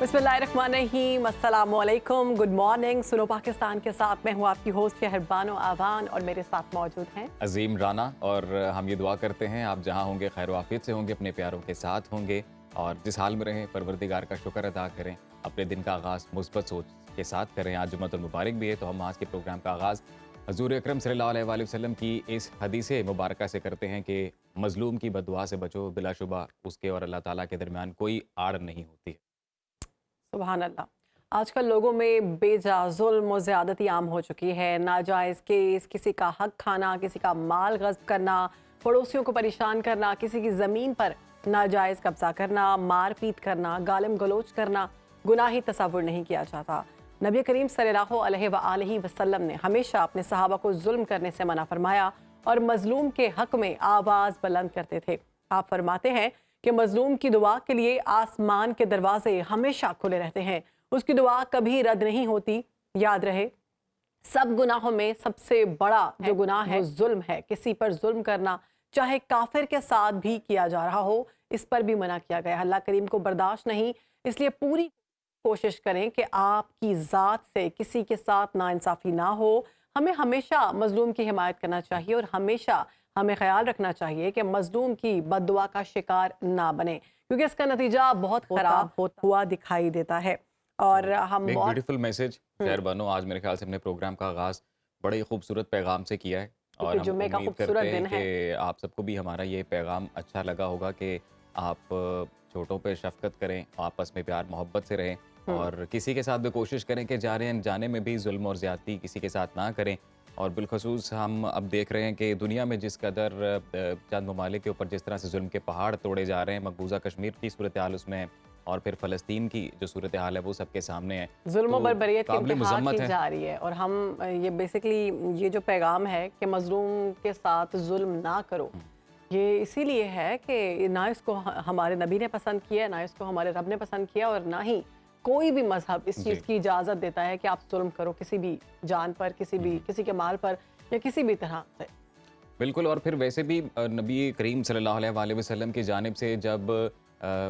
बिस्मिल्लाहिर्रहमानिर्रहीम, अस्सलामुअलैकुम, good morning. सुनो पाकिस्तान के साथ मैं हूँ आपकी होस्ट शहरबानो आवान और मेरे साथ मौजूद हैं अजीम राना। और हम ये दुआ करते हैं आप जहाँ होंगे खैर वाफियत से होंगे, अपने प्यारों के साथ होंगे और जिस हाल में रहें परवरदिगार का शुक्र अदा करें, अपने दिन का आगाज़ मुस्बत सोच के साथ करें। आज जुम्मतुल मुबारक भी है तो हम आज के प्रोग्राम का आगाज़ हज़ूर अकरम सल्लल्लाहु अलैहि वसल्लम की इस हदीस मुबारक से करते हैं कि मज़लूम की बद्दुआ से बचो, बिलाशुबा उसके और अल्लाह ताला के दरमियान कोई आड़ नहीं होती है। सुभान अल्लाह। आजकल लोगों में बेजा जुल्म और ज़्यादती आम हो चुकी है। नाजायज़ केस, किसी का हक खाना, किसी का माल गस्ब करना, पड़ोसियों को परेशान करना, किसी की ज़मीन पर नाजायज़ कब्जा करना, मार पीट करना, गालिम गलोच करना गुनाही तसव्वुर नहीं किया जाता। नबी करीम सल्लल्लाहु अलैहि वसल्लम ने हमेशा अपने सहाबा को जुल्म करने से मना फरमाया और मजलूम के हक में आवाज़ बुलंद करते थे। आप फरमाते हैं कि मजलूम की दुआ के लिए आसमान के दरवाजे हमेशा खुले रहते हैं, उसकी दुआ कभी रद्द नहीं होती। याद रहे, सब गुनाहों में सबसे बड़ा जो गुनाह है वो जुल्म है। किसी पर जुल्म करना, चाहे काफिर के साथ भी किया जा रहा हो, इस पर भी मना किया गया। अल्लाह करीम को बर्दाश्त नहीं, इसलिए पूरी कोशिश करें कि आपकी ज़ात से किसी के साथ नाइंसाफ़ी ना हो। हमें हमेशा मजलूम की हिमायत करना चाहिए और हमेशा हमें ख्याल रखना चाहिए कि मजलूम की बद्दुआ का शिकार ना बने, क्योंकि इसका नतीजा बहुत खराब हुआ दिखाई देता है। और हम एक बहुत ब्यूटीफुल मैसेज खैर बनो आज मेरे ख्याल से अपने प्रोग्राम का आगाज़ बड़े ही खूबसूरत पैगाम से किया है और क्योंकि हम जुम्मे का उम्मीद खूबसूरत करते हैं दिन है। कि आप सबको भी हमारा ये पैगाम अच्छा लगा होगा कि आप छोटों पे शफ़क़त करें, आपस में प्यार मोहब्बत से रहें और किसी के साथ भी कोशिश करें कि जाने अनजाने में भी जुल्म और ज़्यादती किसी के साथ ना करें। और बिलखसूस हम अब देख रहे हैं कि दुनिया में जिस कदर चंद ममालिक के ऊपर जिस तरह से जुल्म के पहाड़ तोड़े जा रहे हैं, मकबूजा कश्मीर की सूरत हाल उसमें है और फिर फ़लस्तीन की जो सूरत हाल है वो सबके सामने है। जुल्म और तो बर्बरियत की काबिल इंतहा मज़म्मत की है। जा रही है और हम ये बेसिकली ये जो पैगाम है कि मजलूम के साथ जुल्म ना करो, ये इसीलिए है कि ना इसको हमारे नबी ने पसंद किया, ना इसको हमारे रब ने पसंद किया और ना ही कोई भी मजहब इस चीज़ की इजाज़त देता है कि आप जुल्म करो किसी भी जान पर, किसी के माल पर या किसी भी तरह से। बिल्कुल। और फिर वैसे भी नबी करीम सल्लल्लाहु अलैहि वसल्लम की जानिब से जब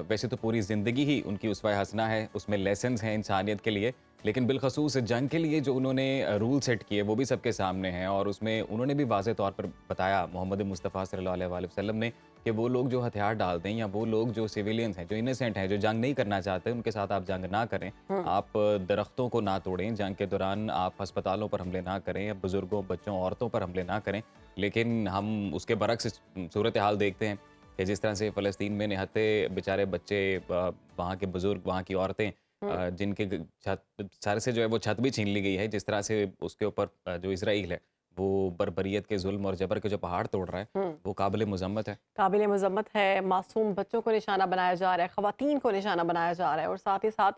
वैसे तो पूरी ज़िंदगी ही उनकी उसवा हसना है, उसमें लेसन्स हैं इंसानियत के लिए, लेकिन बिलखसूस जंग के लिए जो उन्होंने रूल सेट किए वो भी सबके सामने हैं और उसमें उन्होंने भी वाज़े तौर पर बताया मोहम्मद मुस्तफ़ा सल्लल्लाहु अलैहि वसल्लम ने कि वो लोग जो हथियार डालते हैं या वो लोग जो सिविलियंस हैं, जो इनोसेंट हैं, जो जंग नहीं करना चाहते, उनके साथ आप जंग ना करें। आप दरख्तों को ना तोड़ें, जंग के दौरान आप अस्पतालों पर हमले ना करें या बुज़ुर्गों, बच्चों, औरतों पर हमले ना करें। लेकिन हम उसके बरक्स सूरत हाल देखते हैं कि जिस तरह से फ़लस्तीन में निहत्ते बेचारे बच्चे, वहाँ के बुज़ुर्ग, वहाँ की औरतें जिनके छत सर से जो है वो छत भी छीन ली गई है, जिस तरह से उसके ऊपर जो इसराइल है वो बर्बरियत के जुल्म और जबर के जो पहाड़ तोड़ रहा है वो काबिल मज़म्मत है। काबिल मज़म्मत है। मासूम बच्चों को निशाना बनाया जा रहा है, ख़वातीन को निशाना बनाया जा रहा है और साथ ही साथ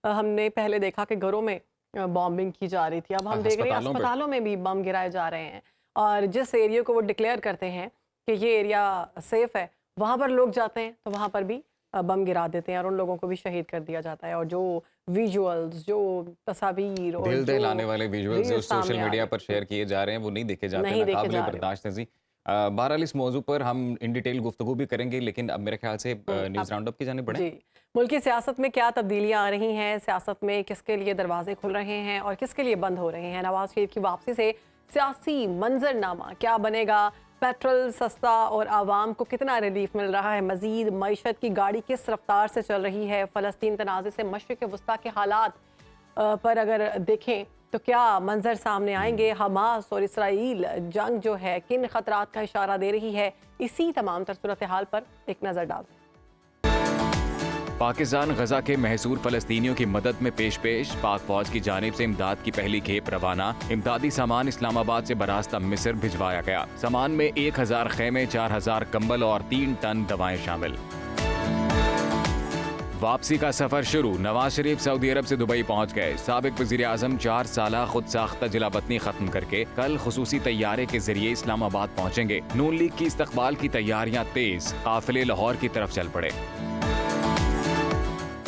हमने पहले देखा कि घरों में बॉम्बिंग की जा रही थी, अब हम देख रहे हैं अस्पतालों में भी बम गिराए जा रहे हैं। और जिस एरिया को वो डिक्लेयर करते हैं कि ये एरिया सेफ़ है, वहाँ पर लोग जाते हैं तो वहाँ पर भी बम गिरा देते हैं और उन लोगों को भी शहीद कर दिया जाता है। और जो विजुअल्स, जो तस्वीर और दिल जो दहलाने वाले विजुअल्स जो रील्स सोशल सामने आ मीडिया रही पर शेयर किए जा रहे हैं वो नहीं देखे जाते, नहीं देखे नाकाबिले जा रहे। बर्दाश्त हैं जी। बहरहाल इस मौजू पर हम इन डिटेल गुफ्तगू भी करेंगे, लेकिन अब मेरे ख्याल से न्यूज़ राउंड अप की जानिब बढ़ें। जी, मुल्क की सियासत में क्या तब्दीलियां आ रही हैं, सियासत में किसके लिए दरवाजे खुल रहे हैं और किसके लिए बंद हो रहे हैं। नवाज शरीफ की वापसी से सियासी मंजरनामा क्या बनेगा, पेट्रोल सस्ता और आवाम को कितना रिलीफ मिल रहा है, मजीद मईशत की गाड़ी किस रफ्तार से चल रही है, फ़लस्तीन तनाज़े से मशरिक़ वस्ता के हालात पर अगर देखें तो क्या मंजर सामने आएंगे, हमास और इसराइल जंग जो है किन खतरात का इशारा दे रही है, इसी तमाम तर सूरत हाल पर एक नज़र डालते हैं। पाकिस्तान गजा के महसूर फलस्तीनियों की मदद में पेश पाक फौज की जानिब से इमदाद की पहली खेप रवाना। इमदादी सामान इस्लामाबाद से बरास्ता मिस्र भिजवाया गया। सामान में 1000 खेमे, 4000 कंबल और 3 टन दवाएं शामिल। वापसी का सफर शुरू। नवाज शरीफ सऊदी अरब से दुबई पहुंच गए। साबिक वजीर आजम 4 साला खुद साख्ता जिला वतनी खत्म करके कल खुसूसी तैयारे के जरिए इस्लामाबाद पहुंचेंगे। नून लीग की इस्तकबाल की तैयारियां तेज, काफिले लाहौर की तरफ चल पड़े।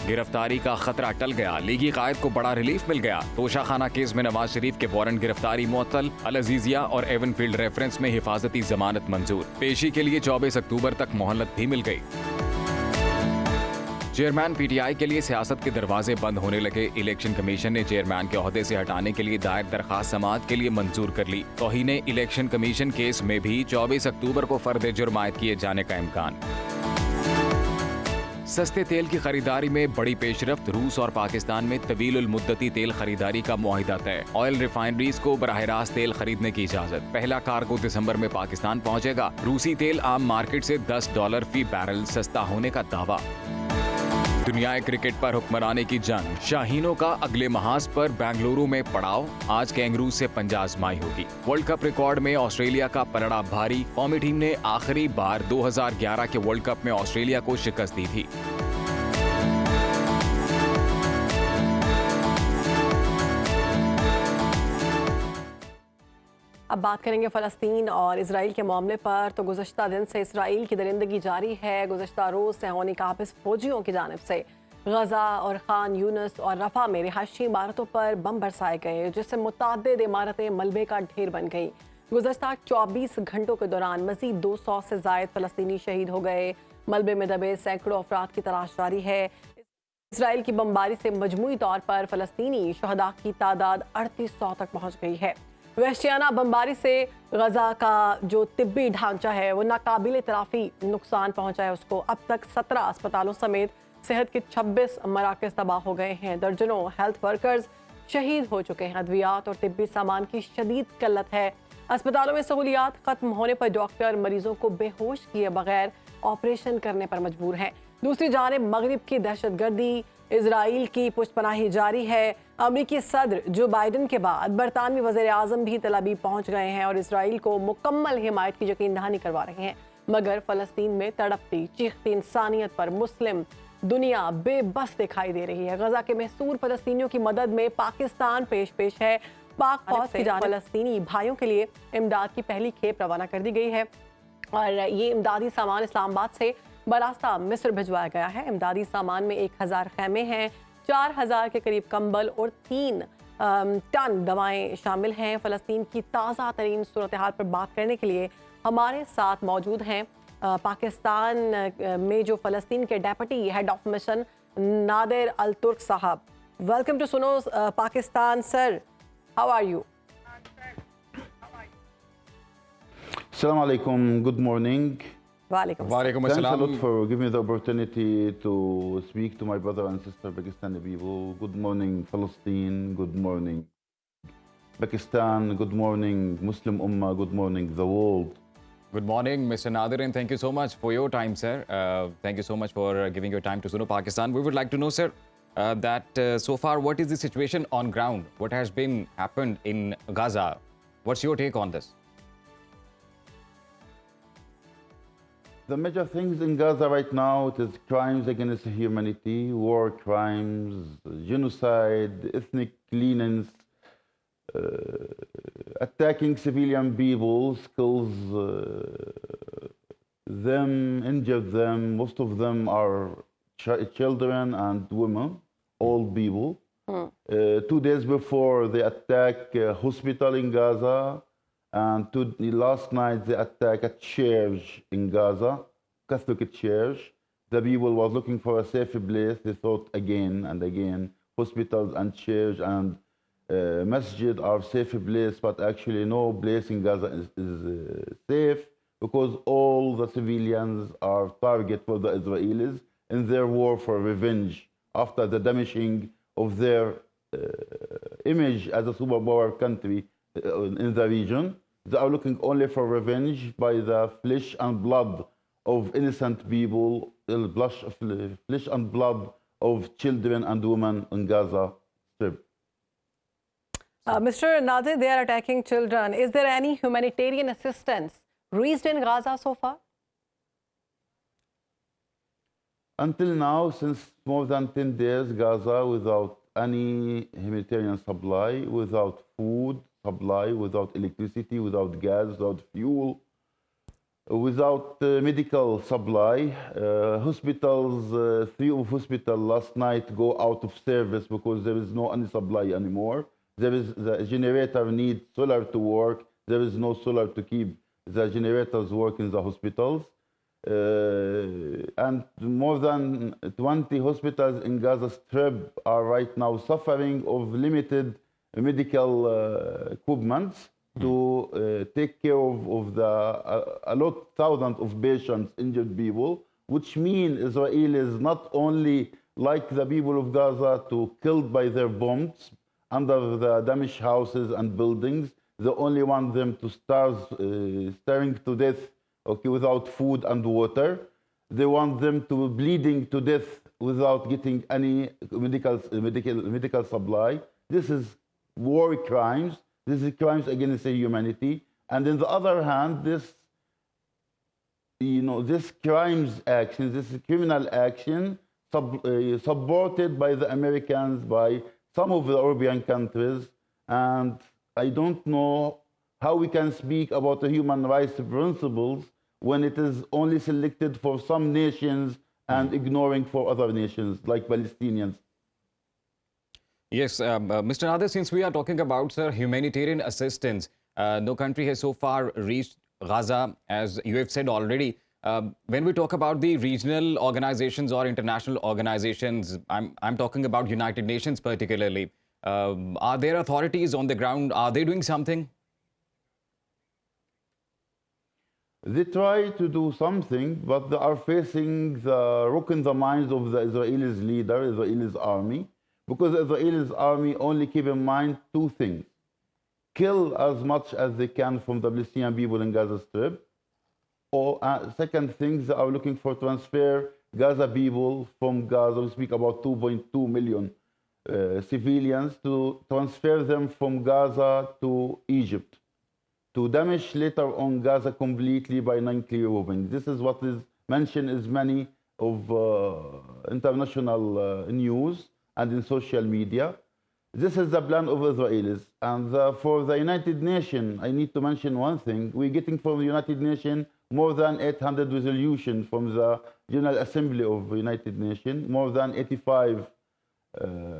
गिरफ्तारी का खतरा टल गया, लीगी कायद को बड़ा रिलीफ मिल गया। तोशाखाना केस में नवाज शरीफ के वारंट गिरफ्तारी मुअत्तल, अल अजीजिया और एवनफील्ड रेफरेंस में हिफाजती जमानत मंजूर। पेशी के लिए 24 अक्टूबर तक मोहलत भी मिल गई। चेयरमैन पीटीआई के लिए सियासत के दरवाजे बंद होने लगे। इलेक्शन कमीशन ने चेयरमैन के ओहदे से हटाने के लिए दायर दरखास्त समाअत के लिए मंजूर कर ली। तौहीन इलेक्शन कमीशन केस में भी 24 अक्टूबर को फर्द जुर्म आयद किए जाने का इम्कान। सस्ते तेल की खरीदारी में बड़ी पेशरफ्त। रूस और पाकिस्तान में तवील मुद्दती तेल खरीदारी का मुआहिदा तय। ऑयल रिफाइनरीज को बराह रास्त तेल खरीदने की इजाजत। पहला कार्गो दिसंबर में पाकिस्तान पहुंचेगा। रूसी तेल आम मार्केट से $10 फी बैरल सस्ता होने का दावा। दुनियाई क्रिकेट पर हुक्मरानी की जंग। शाहीनों का अगले महाज पर बेंगलुरु में पड़ाव। आज कैंगरू से पंजा आजमाई होगी। वर्ल्ड कप रिकॉर्ड में ऑस्ट्रेलिया का पलड़ा भारी। कौमी टीम ने आखिरी बार 2011 के वर्ल्ड कप में ऑस्ट्रेलिया को शिकस्त दी थी। अब बात करेंगे फ़लस्तीन और इसराइल के मामले पर। तो गुज़श्ता दिन से इसराइल की दरिंदगी जारी है। गुज़श्ता रोज़ सेहोनी काबिज़ फौजियों की जानिब से गज़ा और खान यूनिस और रफ़ा में रिहायशी इमारतों पर बम बरसाए गए, जिससे मुतअद्दिद इमारतें मलबे का ढेर बन गईं। गुज़श्ता 24 घंटों के दौरान मज़ीद 200 से ज़ायद फ़लस्तीनी शहीद हो गए। मलबे में दबे सैकड़ों अफराद की तलाश जारी है। इसराइल की बमबारी से मजमूई तौर पर फ़लस्तीनी शहदा की तादाद 3800 तक पहुँच गई है। वहशियाना बमबारी से गजा का जो तिब्बी ढांचा है वो नाकाबिल तराफी नुकसान पहुंचा है उसको। अब तक 17 अस्पतालों समेत सेहत के 26 मराकज़ तबाह हो गए हैं। दर्जनों हेल्थ वर्कर्स शहीद हो चुके हैं। अद्वियात और तिब्बी सामान की शदीद किल्लत है। अस्पतालों में सहूलियात खत्म होने पर डॉक्टर मरीजों को बेहोश किए बगैर ऑपरेशन करने पर मजबूर हैं। दूसरी जानिब मगरिब की दहशतगर्दी, इजराइल की पुष्पनाही जारी है। अमेरिकी सदर जो बाइडन के बाद बरतानवी वज़ीर आज़म भी तल अवीव पहुंच गए हैं और इसराइल को मुकम्मल हिमायत की यकीन दहानी करवा रहे हैं। मगर फ़लस्तीन में तड़पती चीखती इंसानियत पर मुस्लिम दुनिया बेबस दिखाई दे रही है। गजा के महसूर फ़लस्तीनियों की मदद में पाकिस्तान पेश है। पाक फौज की जानिब फ़लस्तीनी भाइयों के लिए इमदाद की पहली खेप रवाना कर दी गई है और ये इमदादी सामान इस्लामाबाद से बरास्ता मिस्र भिजवाया गया है। इमदादी सामान में 1000 खैमे हैं, 4000 के करीब कंबल और 3 टन दवाएं शामिल हैं। फ़लस्तीन की ताज़ा तरीन सूरत हाल पर बात करने के लिए हमारे साथ मौजूद हैं पाकिस्तान में जो फ़लस्तीन के deputy head of mission Nadir Al Turk साहब। Welcome to Suno Pakistan sir, how are you? Assalamu alaikum, good morning. वालेकुम Thanks a lot for giving me the opportunity to speak to my brother and sister Pakistani people. Good morning, Palestine. Good morning, Pakistan. Good morning, Muslim Ummah. Good morning, the world. Good morning, Mr. Nadir, and thank you so much for your time, sir. Thank you so much for giving your time to Suno Pakistan. We would like to know, sir, that so far, what is the situation on ground? What has been happened in Gaza? What's your take on this? The major things in Gaza right now, it is crimes against humanity, war crimes, genocide, ethnic cleanings, attacking civilian people, kills them, injured them. Most of them are children and women, old people. 2 days before they attack a hospital in Gaza, and last night they attacked a church in Gaza, Catholic church. The people was looking for a safe place. They thought again and again, hospitals and church and masjid are safe place, but actually no place in Gaza is safe, because all the civilians are target for the Israelis in their war for revenge after the damaging of their image as a superpower country in the region. They are looking only for revenge by the flesh and blood of innocent people, flesh and blood of children and women in Gaza Strip. Mr. Nadir, they are attacking children. Is there any humanitarian assistance reached in Gaza so far? Until now, since more than 10 days, Gaza without any humanitarian supply, without food supply, without electricity, without gas, without fuel, without medical supply. Hospitals, 3 of hospitals last night go out of service because there is no any supply anymore. There is the generator needs solar to work. There is no solar to keep the generators work in the hospitals. and more than 20 hospitals in Gaza Strip are right now suffering of limited medical equipment to take care of a lot, thousands of patients, injured people, which mean Israel is not only like the people of Gaza to killed by their bombs under the damaged houses and buildings. They only want them to starving to death, okay, without food and water. They want them to be bleeding to death without getting any medical supply. This is war crimes. This is crimes against humanity. And on the other hand, this crimes action, this criminal action, supported by the Americans, by some of the European countries, and I don't know how we can speak about the human rights principles when it is only selected for some nations and ignoring for other nations like Palestinians. Yes, Mr. Nader, since we are talking about, sir, humanitarian assistance, no country has so far reached Gaza, as you have said already. When we talk about the regional organizations or international organizations, I'm talking about United Nations particularly. Are there authorities on the ground? Are they doing something? They try to do something, but they are facing the rock in the minds of the Israelis leader, Israelis army, because the Israelis army only keep in mind two things: kill as much as they can from the Palestinian people in Gaza Strip, or second thing, they are looking for transfer Gaza people from Gaza. We speak about 2.2 million civilians, to transfer them from Gaza to Egypt, to damage later on Gaza completely by nuclear weapons. This is what is mentioned in many of international news and in social media. This is the plan of Israelis. And for the United Nations, I need to mention one thing. We're getting from the United Nations more than 800 resolutions from the General Assembly of the United Nations, more than 85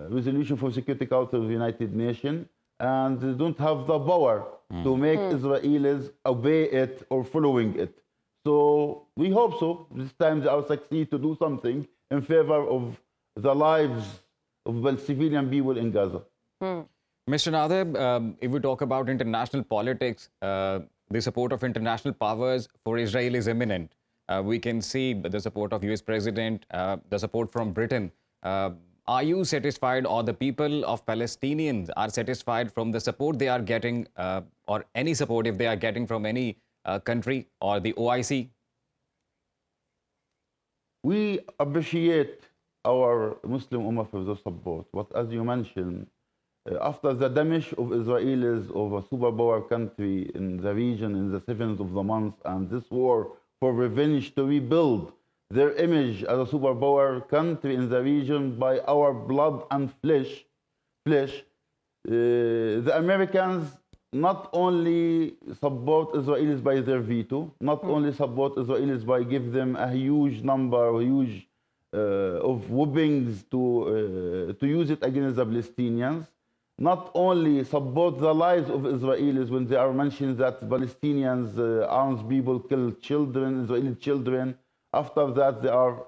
resolutions from Security Council of the United Nations, and they don't have the power to make Israelis obey it or following it. So we hope so. This time they will succeed to do something in favor of the lives of the civilian people in Gaza. Mr. Nader, if we talk about international politics, the support of international powers for Israel is imminent. We can see the support of US President, the support from Britain. Are you satisfied, or the people of Palestinians are satisfied from the support they are getting, or any support if they are getting from any country or the OIC? We appreciate our Muslim Ummah for the support, but as you mentioned, after the damage of Israelis of a superpower country in the region in the 7th of the month, and this war for revenge to rebuild their image as a superpower country in the region by our blood and flesh, the Americans not only support Israelis by their veto, not only support Israelis by giving them a huge number, of weapons to use it against the Palestinians, not only support the lives of Israelis when they are mentioned that Palestinians, armed people kill children, Israeli children. After that, they are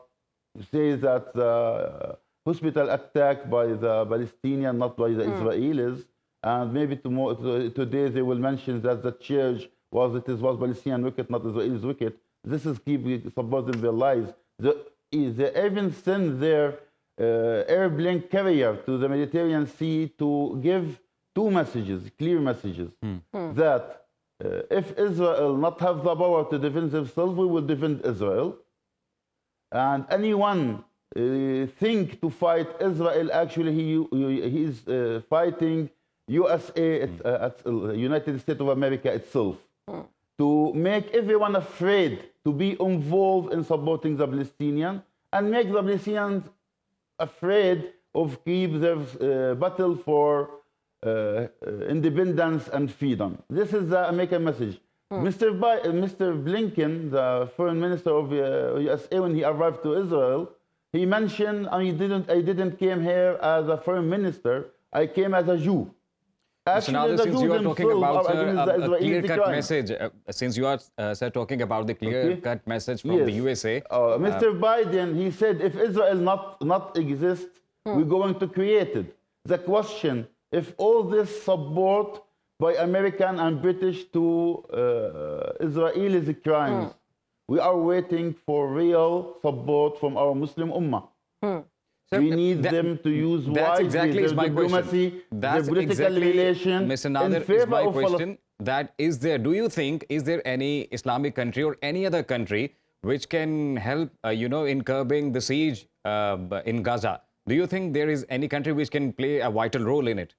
say that the hospital attacked by the Palestinians, not by the Israelis. And maybe today they will mention that the church was Palestinian wicked, not Israelis wicked. This is keep supporting their lives. They even send their airplane carrier to the Mediterranean Sea to give two messages, clear messages, that if Israel not have the power to defend themselves, we will defend Israel. And anyone think to fight Israel, actually he is fighting USA, United States of America itself, to make everyone afraid to be involved in supporting the Palestinians, and make the Palestinians afraid of keep their battle for independence and freedom. This is the American message. Mr. Blinken, the foreign minister of USA, when he arrived to Israel, he mentioned, I didn't came here as a foreign minister, I came as a Jew. Actually, Nader, the since Jews you are talking themselves about are sir, against the a Israeli clear-cut crime. message, since you are sir, talking about the clear-cut message from the Yes. USA, Mr. Biden, he said, if Israel not exist, we're going to create it. The question, if all this support by American and British to Israelis' crimes, we are waiting for real support from our Muslim Ummah. Sir, We need that- them to use that's wisely exactly their is my diplomacy, question. their That's political exactly, relation Mr. in Nader, is favor my of question. That is there, do you think, is there any Islamic country or any other country which can help, in curbing the siege in Gaza? Do you think there is any country which can play a vital role in it?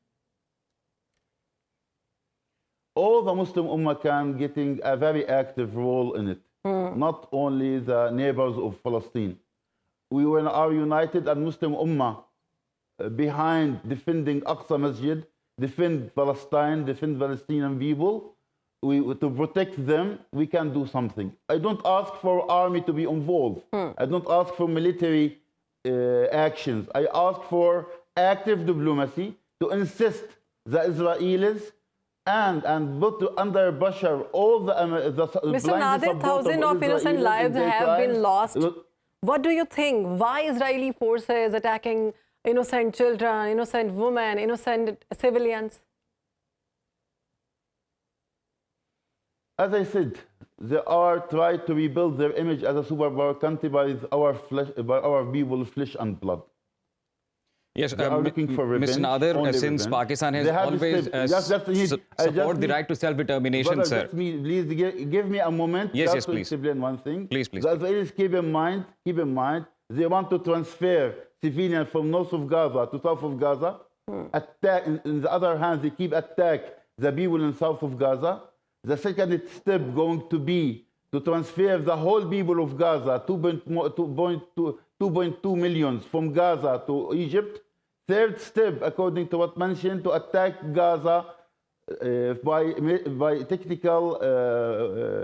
all the Muslim Ummah can getting a very active role in it. Not only the neighbors of Palestine. We are united and Muslim Ummah behind defending Aqsa Masjid, defend Palestine, defend Palestinian people. To protect them, we can do something. I don't ask for army to be involved. I don't ask for military actions. I ask for active diplomacy to insist the Israelis and put under Bashar all the Mr. blind Nader, support thousands of innocent Israelis in lives their have crimes. been lost. What do you think? Why Israeli forces attacking innocent children, innocent women, innocent civilians? As I said, they are trying to rebuild their image as a superpower country by our people, flesh and blood. Yes, They are looking for revenge, Mr. Nader, only since revenge. Pakistan has They have always support the right to self-determination, Brother, sir. please give me a moment Yes, just yes, to please. explain one thing. Please, please, The please. Israelis keep in mind, they want to transfer civilians from north of Gaza to south of Gaza. Attack, in the other hand, they keep attack the people in south of Gaza. The second step going to be to transfer the whole people of Gaza, 2.2 million from Gaza to Egypt. Third step, according to what mentioned, to attack Gaza by technical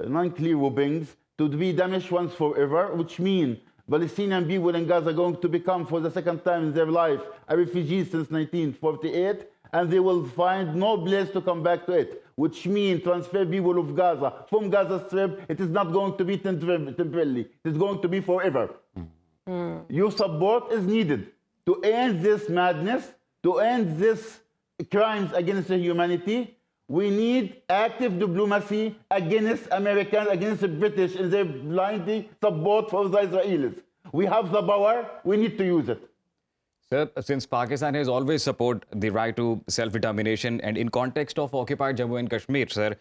non-clear weapons to be damaged once forever, which means Palestinian people in Gaza are going to become, for the second time in their life, a refugee since 1948, and they will find no place to come back to it, which means transfer people of Gaza from Gaza Strip. It is not going to be temporarily. It is going to be forever. Your support is needed to end this madness, to end this crimes against humanity. We need active diplomacy against Americans, against the British in their blind support for the Israelis. We have the power, we need to use it. Sir, since Pakistan has always supported the right to self-determination, and in context of occupied Jammu and Kashmir, sir,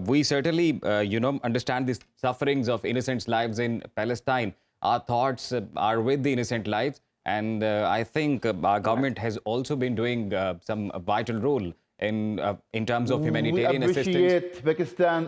we certainly, understand the sufferings of innocent lives in Palestine. Our thoughts are with the innocent lives, and I think our government has also been doing some vital role in terms of humanitarian assistance. We appreciate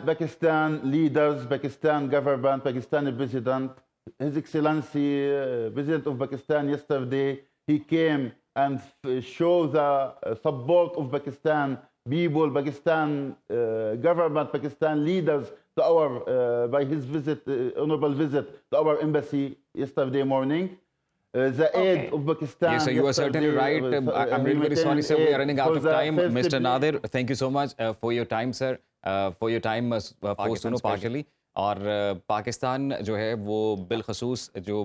Pakistan leaders, Pakistan government, Pakistani president, His Excellency President of Pakistan yesterday. He came and showed the support of Pakistan people, Pakistan government, Pakistan leaders to our by his visit, honorable visit to our embassy yesterday morning. The aid of Pakistan. Yes, sir, you are certainly right. I'm really very sorry, sir. We are running out of time. Mr. Nader, thank you so much for your time, sir. For your time for Suno Partially. और पाकिस्तान जो है वो बिलखसूस जो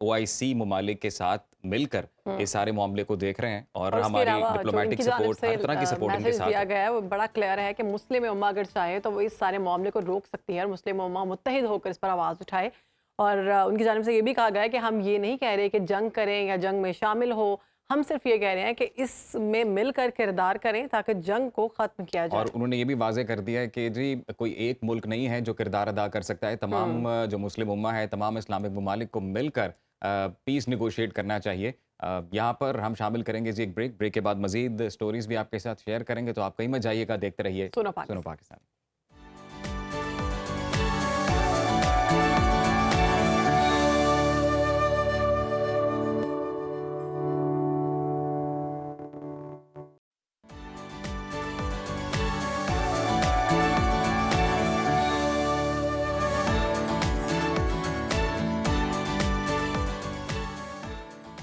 OIC ममालिक के साथ मिलकर इस सारे मामले को देख रहे हैं और हमारी डिप्लोमेटिक सपोर्ट हर तरह की सपोर्ट इनके साथ दिया गया है वो बड़ा क्लियर है कि मुस्लिम उम्मा अगर चाहे तो वो इस सारे मामले को रोक सकती है और मुस्लिम उम्मा मुत्तहिद होकर इस पर आवाज़ उठाए और उनकी जानिब से ये भी कहा गया है कि हम ये नहीं कह रहे कि जंग करें या जंग में शामिल हो, हम सिर्फ ये कह रहे हैं कि इसमें मिलकर किरदार करें ताकि जंग को ख़त्म किया जाए। और उन्होंने ये भी वाज़ेह कर दिया है कि जी कोई एक मुल्क नहीं है जो किरदार अदा कर सकता है, तमाम जो मुस्लिम उम्मा है, तमाम इस्लामिक ममालिक को मिलकर पीस निगोशिएट करना चाहिए। यहाँ पर हम शामिल करेंगे जी एक ब्रेक के बाद मज़ीद स्टोरीज़ भी आपके साथ शेयर करेंगे, तो आप कहीं मत जाइएगा, देखते रहिए Suno Pakistan.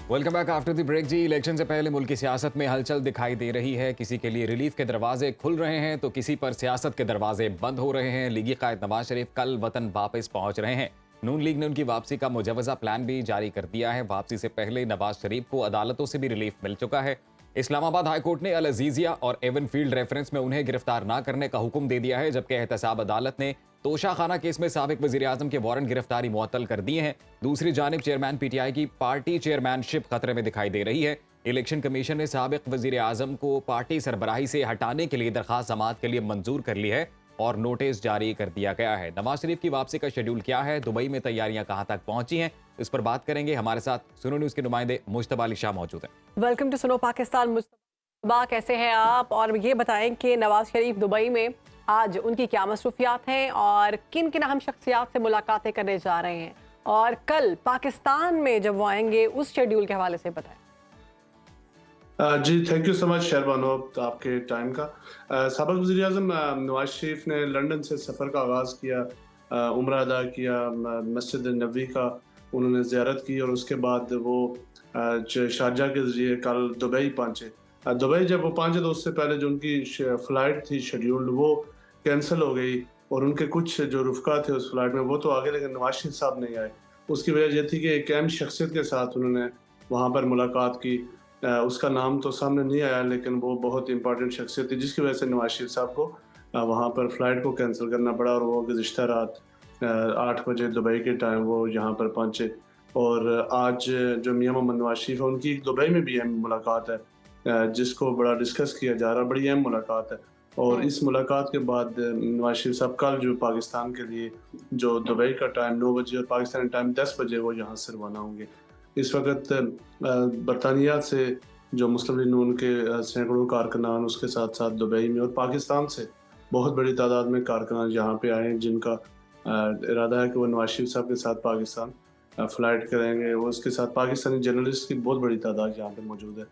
Welcome back after the break जी। इलेक्शन से पहले मुल्क की सियासत में हलचल दिखाई दे रही है। किसी के लिए रिलीफ के दरवाजे खुल रहे हैं तो किसी पर सियासत के दरवाजे बंद हो रहे हैं। लीगी कायद नवाज शरीफ कल वतन वापस पहुंच रहे हैं। नून लीग ने उनकी वापसी का मुजवजा प्लान भी जारी कर दिया है। वापसी से पहले नवाज शरीफ को अदालतों से भी रिलीफ मिल चुका है। इस्लामाबाद हाईकोर्ट ने अल अजीजिया और एवन फील्ड रेफरेंस में उन्हें गिरफ्तार न करने का हुक्म दे दिया है, जबकि एहतसाब अदालत ने तोशाखाना केस में साबिक वजीर आजम के वारंट गिरफ्तारी मुअत्तल कर दिए हैं। दूसरी जानिब चेयरमैन पीटीआई की पार्टी चेयरमैनशिप खतरे में दिखाई दे रही है। इलेक्शन कमीशन ने साबिक वजीर आजम को पार्टी सरबराही से हटाने के लिए दरखास्त समाअत के लिए मंजूर कर ली है और नोटिस जारी कर दिया गया है। नवाज शरीफ की वापसी का शेड्यूल क्या है, दुबई में तैयारियां कहां तक पहुंची हैं, इस पर बात करेंगे। हमारे साथ सुनो न्यूज के नुमाइंदे मुश्तबा अली शाह मौजूद हैं। Welcome to Suno Pakistan. मुश्तबा, कैसे हैं आप? और ये बताएं कि नवाज शरीफ दुबई में आज उनकी क्या मसरूफियात हैं और किन किन अहम शख्सियात से मुलाकातें करने जा रहे हैं, और कल पाकिस्तान में जब वो आएंगे उस शेड्यूल के हवाले से बताएं। जी thank you so much Shehrbano आपके टाइम का। साबिक वज़ीर आज़म नवाज शरीफ ने लंदन से सफ़र का आगाज़ किया, उम्रा अदा किया, मस्जिद नबवी का उन्होंने ज़ियारत की और उसके बाद वो शारजा के ज़रिए कल दुबई पहुँचे। दुबई जब वो पहुँचे तो उससे पहले जो उनकी फ़्लाइट थी शेड्यूल्ड वो कैंसिल हो गई और उनके कुछ जो रुफ़का थे उस फ्लाइट में वो तो आ गए, लेकिन नवाज शरीफ साहब नहीं आए। उसकी वजह ये थी कि एक अहम शख्सियत के साथ उन्होंने वहाँ पर मुलाकात की। उसका नाम तो सामने नहीं आया, लेकिन वो बहुत इंपॉर्टेंट शख्सियत थी जिसकी वजह से नवाज शरीफ साहब को वहाँ पर फ़्लाइट को कैंसिल करना पड़ा और वो गुज़िश्ता रात 8 बजे दुबई के टाइम वो यहाँ पर पहुँचे। और आज जो मियां मोहम्मद नवाज शरीफ है उनकी दुबई में भी अहम मुलाकात है जिसको बड़ा डिस्कस किया जा रहा है, बड़ी अहम मुलाकात है। और इस मुलाकात के बाद नवाज शरीफ साहब कल जो पाकिस्तान के लिए जो दुबई का टाइम 9 बजे और पाकिस्तानी टाइम 10 बजे वो यहाँ से रवाना होंगे। इस वक्त बरतानिया से जो मुस्लिम लीग नून के सैकड़ों कारकुनान उसके साथ साथ दुबई में और पाकिस्तान से बहुत बड़ी तादाद में कारकुनान यहाँ पे आए हैं जिनका इरादा है कि वो नवाज शरीफ साहब के साथ पाकिस्तान फ़्लाइट करेंगे। वो उसके साथ पाकिस्तानी जर्नलिस्ट की बहुत बड़ी तादाद यहाँ पे मौजूद है,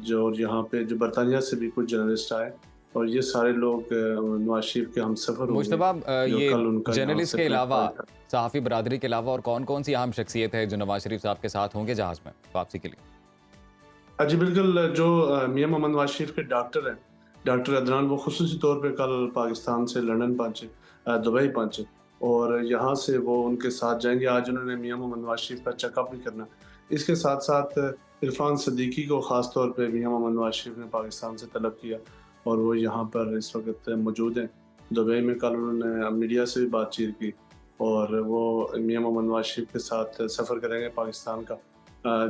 जो यहाँ पे जो बरतानिया से भी कुछ जर्नलिस्ट आए और ये सारे लोग नवाज शरीफ के हम सफ़र मुश्तबा, ये जर्नलिस्ट के अलावा सहाफ़ी बरादरी के अलावा और कौन कौन सी अहम शख्सियत है जो नवाज शरीफ साहब के साथ होंगे जहाज़ में वापसी के लिए? जी बिल्कुल, जो मियां मोहम्मद नवाज शरीफ के डॉक्टर हैं, डॉक्टर अदनान, वो खुसूसी तौर पे कल पाकिस्तान से लंदन पहुँचे, दुबई पहुँचे और यहाँ से वो उनके साथ जाएंगे। आज उन्होंने मियां मोहम्मद नवाज शरीफ का चेकअप भी करना। इसके साथ साथ इरफान सदीकी को ख़ास तौर पे मियां मोहम्मद नवाज शरीफ ने पाकिस्तान से तलब किया और वो यहाँ पर इस वक्त मौजूद हैं दुबई में। कल उन्होंने मीडिया से भी बातचीत की और वो मियां मोहम्मद नवाज शरीफ के साथ सफ़र करेंगे पाकिस्तान का।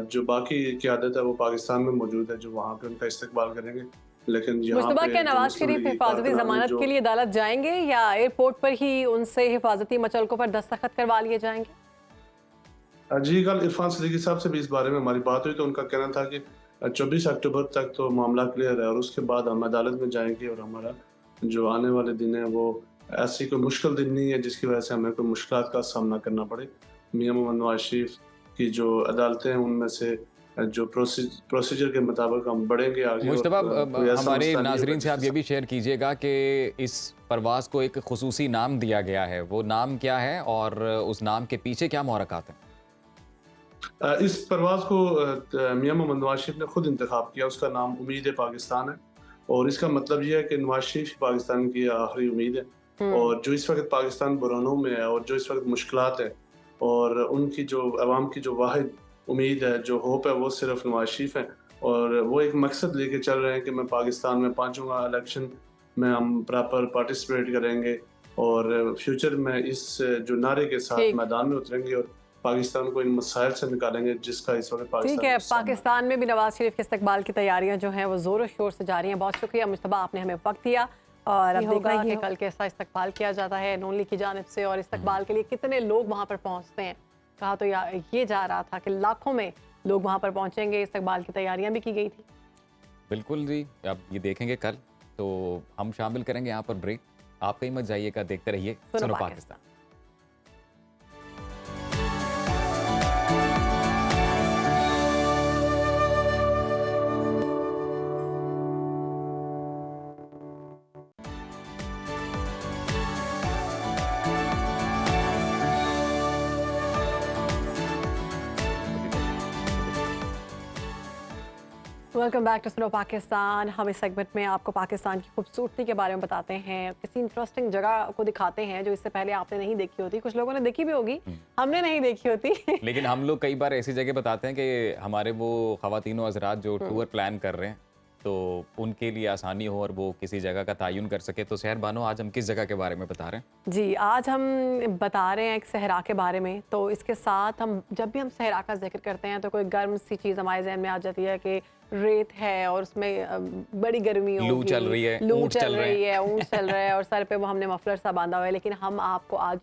जो बाकी क़यादत है वो पाकिस्तान में मौजूद है जो वहाँ पे उनका इस्तकबाल करेंगे। लेकिन मुश्तबा, क्या नवाज शरीफ हिफाजती ज़मानत के लिए अदालत जाएंगे या एयरपोर्ट पर ही उनसे हिफाजती मचलकों पर दस्तखत करवा लिए जाएंगे? जी कल इरफान सदीकी साहब से भी इस बारे में हमारी बात हुई तो उनका कहना था कि 24 अक्टूबर तक तो मामला क्लियर है और उसके बाद हम अदालत में जाएंगे और हमारा जो आने वाले दिन है वो ऐसी कोई मुश्किल दिन नहीं है जिसकी वजह से हमें कोई मुश्किलात का सामना करना पड़े। मियां मोहम्मद नवाज शरीफ की जो अदालतें हैं उनमें से जो प्रोसीजर के मुताबिक हम बढ़ेंगे आगे। मुश्तबा, हमारे नाजरीन से आप ये भी शेयर कीजिएगा कि इस परवाज़ को एक खुसूसी नाम दिया गया है, वो नाम क्या है और उस नाम के पीछे क्या मुहर्रकात हैं? इस परवाज़ को मियां मोहम्मद नवाज शरीफ ने खुद इंतखाब किया। उसका नाम उम्मीद पाकिस्तान है और इसका मतलब यह है कि नवाज शरीफ पाकिस्तान की आखिरी उम्मीद है और जो इस वक्त पाकिस्तान बुरानों में है और जो इस वक्त मुश्किलात है और उनकी जो अवाम की जो वाहिद उम्मीद है, जो होप है, वो सिर्फ नवाज शरीफ है और वो एक मकसद लेके चल रहे हैं कि मैं पाकिस्तान में पहुंचूंगा, इलेक्शन में हम प्रॉपर पार्टिसिपेट करेंगे और फ्यूचर में इस जो नारे के साथ मैदान में उतरेंगे और पाकिस्तान को इन मसाइल से निकालेंगे जिसका इस वक्त पाकिस्तान। ठीक है, पाकिस्तान में भी नवाज शरीफ के इस्तकबाल की तैयारियां जो हैं वो जोरों शोर से जारी हैं। बहुत शुक्रिया मुश्तबा, आपने हमें वक्त दिया और अब देखना है कि कल कैसा इस्तकबाल किया जाता है नून लीग की जानिब से और इस्तकबाल के लिए कितने लोग वहाँ पर पहुँचते हैं। कहा तो ये जा रहा था कि लाखों में लोग वहाँ पर पहुँचेंगे, इस्तकबाल की तैयारियां भी की गई थी। बिल्कुल जी, अब ये देखेंगे कल तो हम शामिल करेंगे यहाँ पर ब्रेक। आप कहीं मत जाइएगा, देखते रहिए Suno Pakistan. Welcome back to Suno Pakistan. हम इस सेगमेंट में आपको पाकिस्तान की खूबसूरती के बारे में बताते हैं, किसी इंटरेस्टिंग जगह को दिखाते हैं जो इससे पहले आपने नहीं देखी होती। कुछ लोगों ने देखी भी होगी, हमने नहीं देखी होती। लेकिन हम लोग कई बार ऐसी जगह बताते हैं कि हमारे वो ख़वातीन हज़रात जो टूर प्लान कर रहे हैं तो उनके लिए आसानी हो और वो किसी जगह का तयन कर सके। तो शहर बानो, आज हम किस जगह के बारे में बता रहे हैं? जी, आज हम बता रहे हैं एक सहरा के बारे में। तो इसके साथ हम जब भी हम सहरा का जिक्र करते हैं तो कोई गर्म सी चीज़ हमारे जहन में आ जाती है कि रेत है और उसमें बड़ी गर्मी होगी, लू चल रही है, लू ऊँट चल रही है, ऊँट चल रहा है और सर पे वो हमने मफलर सा बांधा हुआ है। लेकिन हम आपको आज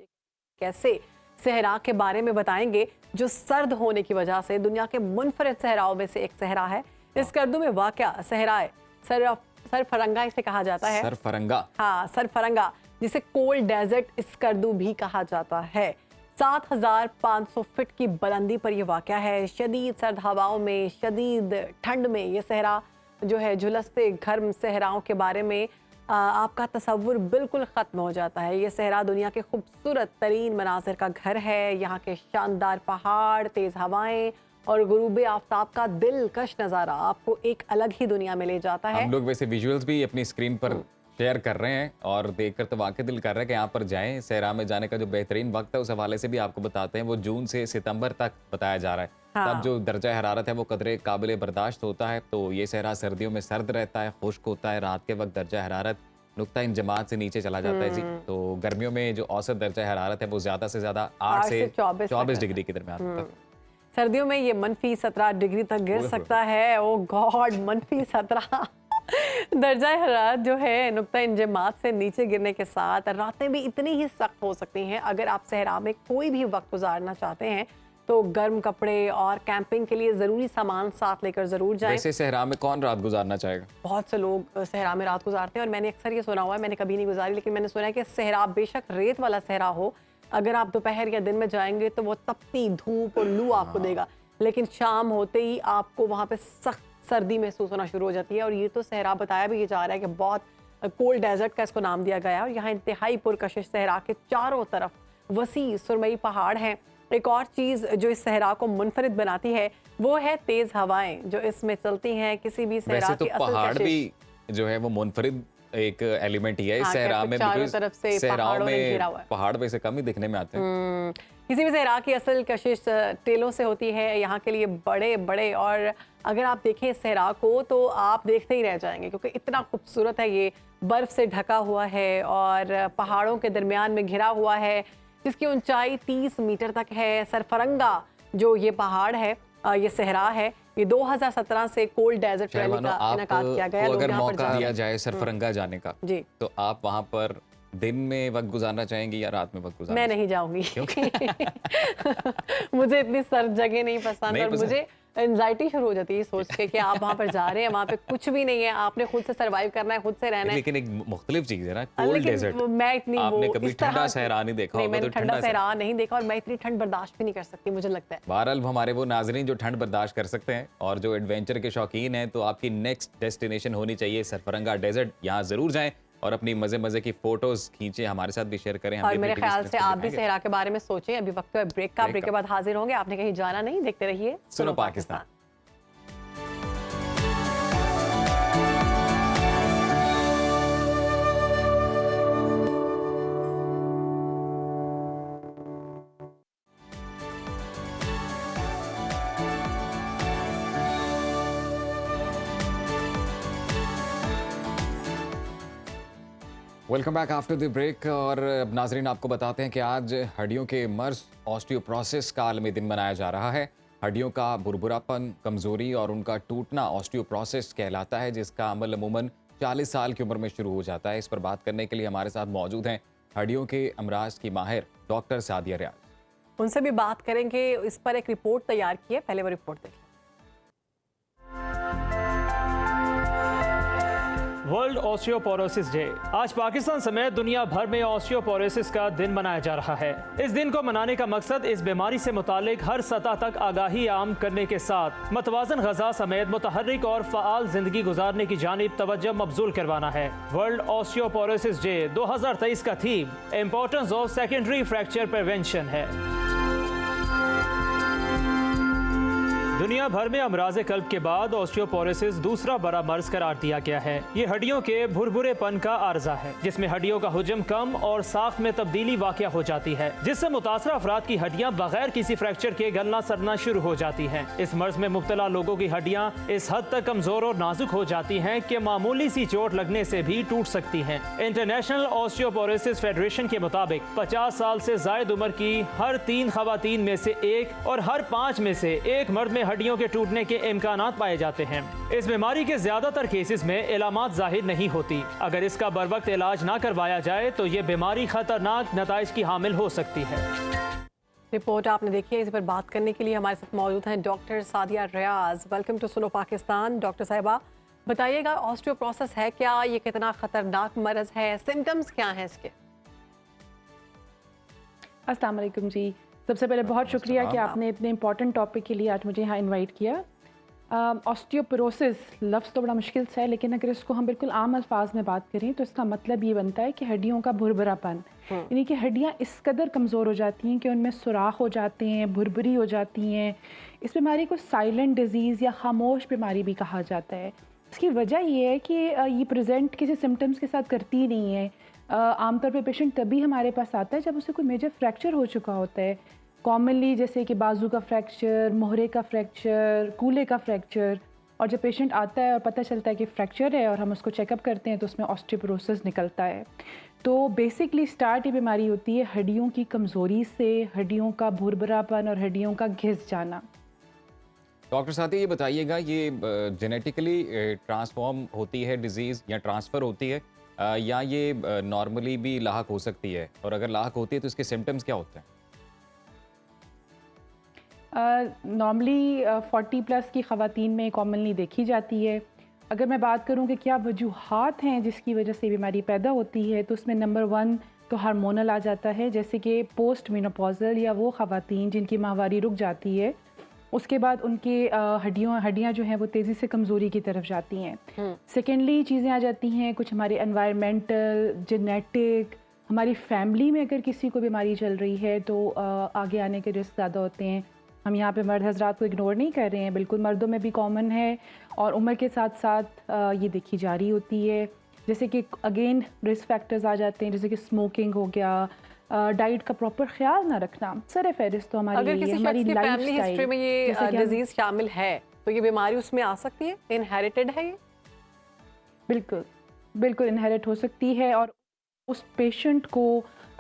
कैसे सहरा के बारे में बताएंगे जो सर्द होने की वजह से दुनिया के मुनफरिद सहराओं में से एक सहरा है। इस स्कर्दू में वाक़या सहरा है सरफरंगा इसे कहा जाता है। सरफरंगा, हाँ, सरफरंगा, जिसे कोल्ड डेजर्ट स्कर्दू भी कहा जाता है। 7500 फीट की बुलंदी पर यह वाक़या है। शदीद सर्द हवाओं में, शदीद ठंड में ये सहरा जो है, झुलसते गर्म सहराओं के बारे में आपका तसव्वुर बिल्कुल ख़त्म हो जाता है। ये सहरा दुनिया के खूबसूरत तरीन मनाज़िर का घर है। यहाँ के शानदार पहाड़, तेज़ हवाएं और गुरूबे आफ्ताब का दिलकश नज़ारा आपको एक अलग ही दुनिया में ले जाता है। हम लोग वैसे विजुअल्स भी अपनी स्क्रीन पर शेयर कर रहे हैं और देखकर तो वाकई दिल कर रहा है कि यहाँ पर जाएं। सहरा में जाने का जो बेहतरीन वक्त है उस हवाले से भी आपको बताते हैं। वो जून से सितंबर तक बताया जा रहा है। हाँ। तब जो दर्जा हरारत है वो कदरे काबिल बर्दाश्त होता है। तो ये सहरा सर्दियों में सर्द रहता है, खुश्क होता है। रात के वक्त दर्जा हरारत नुक्ता इंजमात से नीचे चला जाता है जी। तो गर्मियों में जो औसत दर्जा हरारत है वो ज़्यादा से ज़्यादा 8 से 24 डिग्री के दरमियान होता है। सर्दियों में ये -17 डिग्री तक गिर सकता है। ओ गॉड, -17 दर्जा हरारत जो है नुक्ता इंजमात से नीचे गिरने के साथ रातें भी इतनी ही सख्त हो सकती हैं। अगर आप सहरा में कोई भी वक्त गुजारना चाहते हैं तो गर्म कपड़े और कैंपिंग के लिए ज़रूरी सामान साथ लेकर ज़रूर जाएं। वैसे सहरा में कौन रात गुजारना चाहेगा? बहुत से लोग सहरा में रात गुजारते हैं और मैंने अक्सर ये सुना हुआ है, मैंने कभी नहीं गुजारी, लेकिन मैंने सुना है कि सहरा बेशक रेत वाला सहरा हो, अगर आप दोपहर या दिन में जाएंगे तो वो तपती धूप और लू आपको देगा, लेकिन शाम होते ही आपको वहाँ पे सख्त सर्दी महसूस होना शुरू हो जाती है। और ये तो सहरा बताया भी ये जा रहा है कि बहुत कोल्ड डेजर्ट का इसको नाम दिया गया है। और यहाँ इंतहाई पुरकशिश सहरा के चारों तरफ वसी सुरमई पहाड़ हैं। एक और चीज़ जो इस सहरा को मुनफरिद बनाती है वो है तेज़ हवाएं जो इसमें चलती हैं। किसी भी सहरा वैसे तो की असल पहाड़ कशिश भी जो है वो मुनफरिद एक एलिमेंट ही है इस हाँ, सहरा में। चारों because तरफ से सहराओं पहाड़ों ने घिरा हुआ में है। पहाड़ वैसे कम ही दिखने में आते हैं। किसी भी सहरा की असल कशिश टेलों से होती है। यहाँ के लिए बड़े बड़े, और अगर आप देखें इस सहरा को तो आप देखते ही रह जाएंगे क्योंकि इतना खूबसूरत है। ये बर्फ़ से ढका हुआ है और पहाड़ों के दरमियान में घिरा हुआ है, जिसकी ऊंचाई 30 मीटर तक है। सरफरंगा जो ये पहाड़ है, ये सहरा है, ये 2017 से कोल्ड डेजर्ट रैली का इनेकाद किया गया है। आपको लोग अगर यहाँ पर मौका जा रहे दिया हैं। जाए सरफरंगा जाने का जी, तो आप वहां पर दिन में वक्त गुजारना चाहेंगी या रात में वक्त गुजारना? मैं नहीं जाऊंगी मुझे इतनी सर्द जगह नहीं पसंद नहीं और पसंद? मुझे एंजाइटी शुरू हो जाती है सोच के कि आप वहाँ पर जा रहे हैं, वहाँ पे कुछ भी नहीं है, आपने खुद से सरवाइव करना है, खुद से रहना है। लेकिन एक मुख्तलिफ चीज है ना, कोल्ड लेकिन डेजर्ट। मैं इतनी आपने वो कभी इस तरह ठंडा की- सहरा नहीं देखा नहीं, होगा, मैंने तो ठंडा ठंडा सहरा नहीं देखा और मैं इतनी ठंड बर्दाश्त भी नहीं कर सकती, मुझे लगता है। बहरहाल हमारे वो नाजरीन जो ठंड बर्दाश्त कर सकते हैं और जो एडवेंचर के शौकीन हैं, तो आपकी नेक्स्ट डेस्टिनेशन होनी चाहिए सरफरंगा डेजर्ट। यहाँ जरूर जाएं और अपनी मजे मजे की फोटोज खींचे, हमारे साथ भी शेयर करें। हम और भी मेरे अपनी ख्याल से वीडियोस आप भी दिखाएंगे। सहरा के बारे में सोचें। अभी वक्त है ब्रेक का, ब्रेक के बाद हाजिर होंगे। आपने कहीं जाना नहीं, देखते रहिए Suno Pakistan. Welcome back after the break. और अब नाजरीन आपको बताते हैं कि आज हड्डियों के मर्ज ऑस्टियोप्रोसिस का आलमी दिन मनाया जा रहा है। हड्डियों का बुरबुरापन, कमजोरी और उनका टूटना ऑस्टियोप्रोसिस कहलाता है, जिसका अमल अमूमन 40 साल की उम्र में शुरू हो जाता है। इस पर बात करने के लिए हमारे साथ मौजूद हैं हड्डियों के अमराज की माहिर डॉक्टर सादिया रियाज। उनसे भी बात करेंगे। इस पर एक रिपोर्ट तैयार की है, पहले वो रिपोर्ट देखें। वर्ल्ड ऑस्टियोपोरोसिस डे आज पाकिस्तान समेत दुनिया भर में ऑस्टियोपोरोसिस का दिन मनाया जा रहा है। इस दिन को मनाने का मकसद इस बीमारी से मुतालिक हर सतह तक आगाही आम करने के साथ मतवाजन गज़ा समेत मुतहर्रिक और फ़आल जिंदगी गुजारने की जानिब तवज्जो मबजूल करवाना है। वर्ल्ड ऑस्टियोपोरोसिस डे 2023 का theme importance of secondary fracture prevention है। दुनिया भर में अमराज कल्ब के बाद ऑस्टियोपोरोसिस दूसरा बड़ा मर्ज करार दिया गया है। ये हड्डियों के भुरभुरेपन का आर्जा है, जिसमें हड्डियों का हुजम कम और साख्त में तब्दीली वाक़या हो जाती है, जिससे मुतासरा अफराद की हड्डियां बगैर किसी फ्रैक्चर के गलना सड़ना शुरू हो जाती हैं। इस मर्ज में मुब्तला लोगों की हड्डियां इस हद तक कमजोर और नाजुक हो जाती हैं कि मामूली सी चोट लगने से भी टूट सकती हैं। इंटरनेशनल ऑस्टियोपोरोसिस फेडरेशन के मुताबिक 50 साल से जायद उम्र की हर 3 खवातीन में से एक और हर 5 में से एक मर्द में हड्डियों के टूटने के इम्कानात पाए जाते हैं। इस बीमारी के ज्यादातर केसेस में इलामात जाहिर नहीं होती। अगर इसका बरवक्त इलाज ना करवाया जाए तो ये बीमारी खतरनाक नताइज की हामिल हो सकती है। रिपोर्ट आपने देखी है। इस पर बात करने के लिए हमारे साथ मौजूद हैं doctor Sadia Riaz. Welcome to Suno Pakistan. Doctor साहिबा, बताइएगा ऑस्टियोपोरोसिस है क्या, ये कितना खतरनाक मर्ज है, सिम्टम्स क्या हैं इसके? अस्सलाम वालेकुम जी। सबसे पहले बहुत शुक्रिया कि आपने इतने इम्पॉर्टेंट टॉपिक के लिए आज मुझे यहाँ इनवाइट किया। ऑस्टियोपोरोसिस लफ्ज़ तो बड़ा मुश्किल सा है, लेकिन अगर इसको हम बिल्कुल आम अल्फाज में बात करें तो इसका मतलब ये बनता है कि हड्डियों का भुरभुरापन, यानी कि हड्डियाँ इस कदर कमज़ोर हो जाती हैं कि उनमें सुराख हो जाते हैं, भुरभुरी हो जाती हैं। इस बीमारी को साइलेंट डिजीज़ या खामोश बीमारी भी कहा जाता है। इसकी वजह ये है कि ये प्रेजेंट किसी सिम्टम्स के साथ करती नहीं है। आमतौर पे पेशेंट तभी हमारे पास आता है जब उसे कोई मेजर फ्रैक्चर हो चुका होता है, कॉमनली जैसे कि बाजू का फ्रैक्चर, मोहरे का फ्रैक्चर, कूल्हे का फ्रैक्चर। और जब पेशेंट आता है और पता चलता है कि फ्रैक्चर है और हम उसको चेकअप करते हैं तो उसमें ऑस्टियोपोरोसिस निकलता है। तो बेसिकली स्टार्ट ये बीमारी होती है हड्डियों की कमज़ोरी से, हड्डियों का भुरभुरापन और हड्डियों का घिस जाना। डॉक्टर साथी, ये बताइएगा, ये जेनेटिकली ट्रांसफॉर्म होती है डिजीज़ या ट्रांसफ़र होती है, या ये नॉर्मली भी लाहक हो सकती है, और अगर लाहक होती है तो इसके सिम्टम्स क्या होते हैं? नॉर्मली 40 प्लस की ख़वातीन में कॉमनली देखी जाती है। अगर मैं बात करूं कि क्या वजूहात हैं जिसकी वजह से बीमारी पैदा होती है, तो उसमें नंबर 1 तो हार्मोनल आ जाता है, जैसे कि पोस्ट मेनोपॉजल या वो ख़वातीन जिनकी माहवारी रुक जाती है, उसके बाद उनके हड्डियाँ जो हैं वो तेज़ी से कमज़ोरी की तरफ जाती हैं। सेकेंडली चीज़ें आ जाती हैं कुछ हमारे एनवायरमेंटल, जेनेटिक, हमारी फैमिली में अगर किसी को बीमारी चल रही है तो आगे आने के रिस्क ज़्यादा होते हैं। हम यहाँ पे मर्द हजरात को इग्नोर नहीं कर रहे हैं, बिल्कुल मर्दों में भी कॉमन है और उम्र के साथ साथ ये देखी जा रही होती है। जैसे कि अगेन रिस्क फैक्टर्स आ जाते हैं, जैसे कि स्मोकिंग हो गया, डाइट का प्रॉपर ख्याल ना रखना, सर फहरिस्त तो हमारी अगर किसी हमारी शख्स की फैमिली हिस्ट्री में ये डिजीज शामिल है तो ये बीमारी उसमें आ सकती है, इनहेरिटेड है ये? बिल्कुल बिल्कुल इनहेरिट हो सकती है और उस पेशेंट को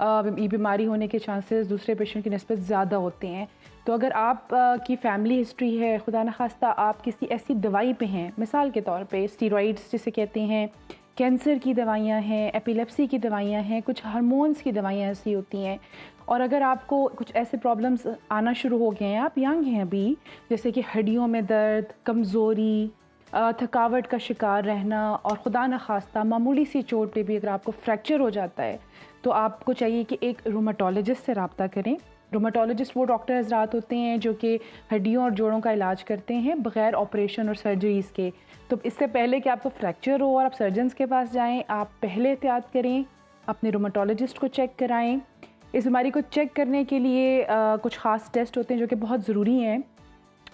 ये बीमारी होने के चांसेस दूसरे पेशेंट की निस्बत ज़्यादा होते हैं। तो अगर आप की फैमिली हिस्ट्री है, खुदा न खास्ता आप किसी ऐसी दवाई पे हैं, मिसाल के तौर पे स्टीरॉइड्स जिसे कहते हैं, कैंसर की दवाइयाँ हैं, एपिलेप्सी की दवाइयाँ हैं, कुछ हार्मोन्स की दवाइयाँ ऐसी होती हैं, और अगर आपको कुछ ऐसे प्रॉब्लम्स आना शुरू हो गए हैं, आप यंग हैं अभी, जैसे कि हड्डियों में दर्द, कमज़ोरी, थकावट का शिकार रहना, और खुदा न खास्ता मामूली सी चोट पे भी अगर आपको फ्रैक्चर हो जाता है तो आपको चाहिए कि एक रूमेटोलॉजिस्ट से रब्ता करें। रूमेटोलॉजिस्ट वो डॉक्टर हजरात होते हैं जो कि हड्डियों और जोड़ों का इलाज करते हैं बग़ैर ऑपरेशन और सर्जरीज़ के। तो इससे पहले कि आपको फ्रैक्चर हो और आप सर्जन्स के पास जाएं, आप पहले एहतियात करें, अपने रूमेटोलॉजिस्ट को चेक कराएं। इस बीमारी को चेक करने के लिए कुछ ख़ास टेस्ट होते हैं जो कि बहुत ज़रूरी हैं।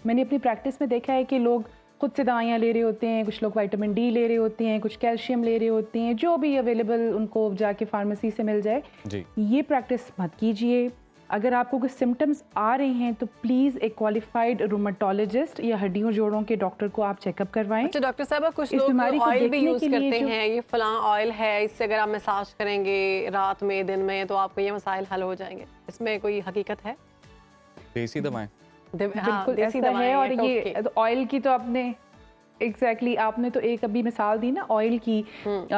मैंने अपनी प्रैक्टिस में देखा है कि लोग खुद से दवाइयाँ ले रहे होते हैं, कुछ लोग विटामिन डी ले रहे होते हैं, कुछ कैल्शियम ले रहे होते हैं, जो भी अवेलेबल उनको जाके फार्मेसी से मिल जाए जी। ये प्रैक्टिस मत कीजिए। अगर आपको कुछ सिम्टम्स आ रहे हैं तो प्लीज़ एक क्वालिफाइड रूमेटोलॉजिस्ट या हड्डियों जोड़ों के डॉक्टर को आप चेकअप करवाएं। अच्छा डॉक्टर साहब, कुछ इस लोग बीमारी को ऑयल भी देखने यूज़ के लिए करते जो- हैं, ये फलां ऑयल है, इससे अगर आप मसाज करेंगे रात में दिन में तो आपको ये मसाइल हल हो जाएंगे, इसमें कोई हकीकत है? देसी दवाएं? बिल्कुल देसी ऐसा दवाएं है। और हैं, ये टोटके। ऑयल की तो आपने एग्जैक्टली आपने तो एक अभी मिसाल दी ना ऑयल की।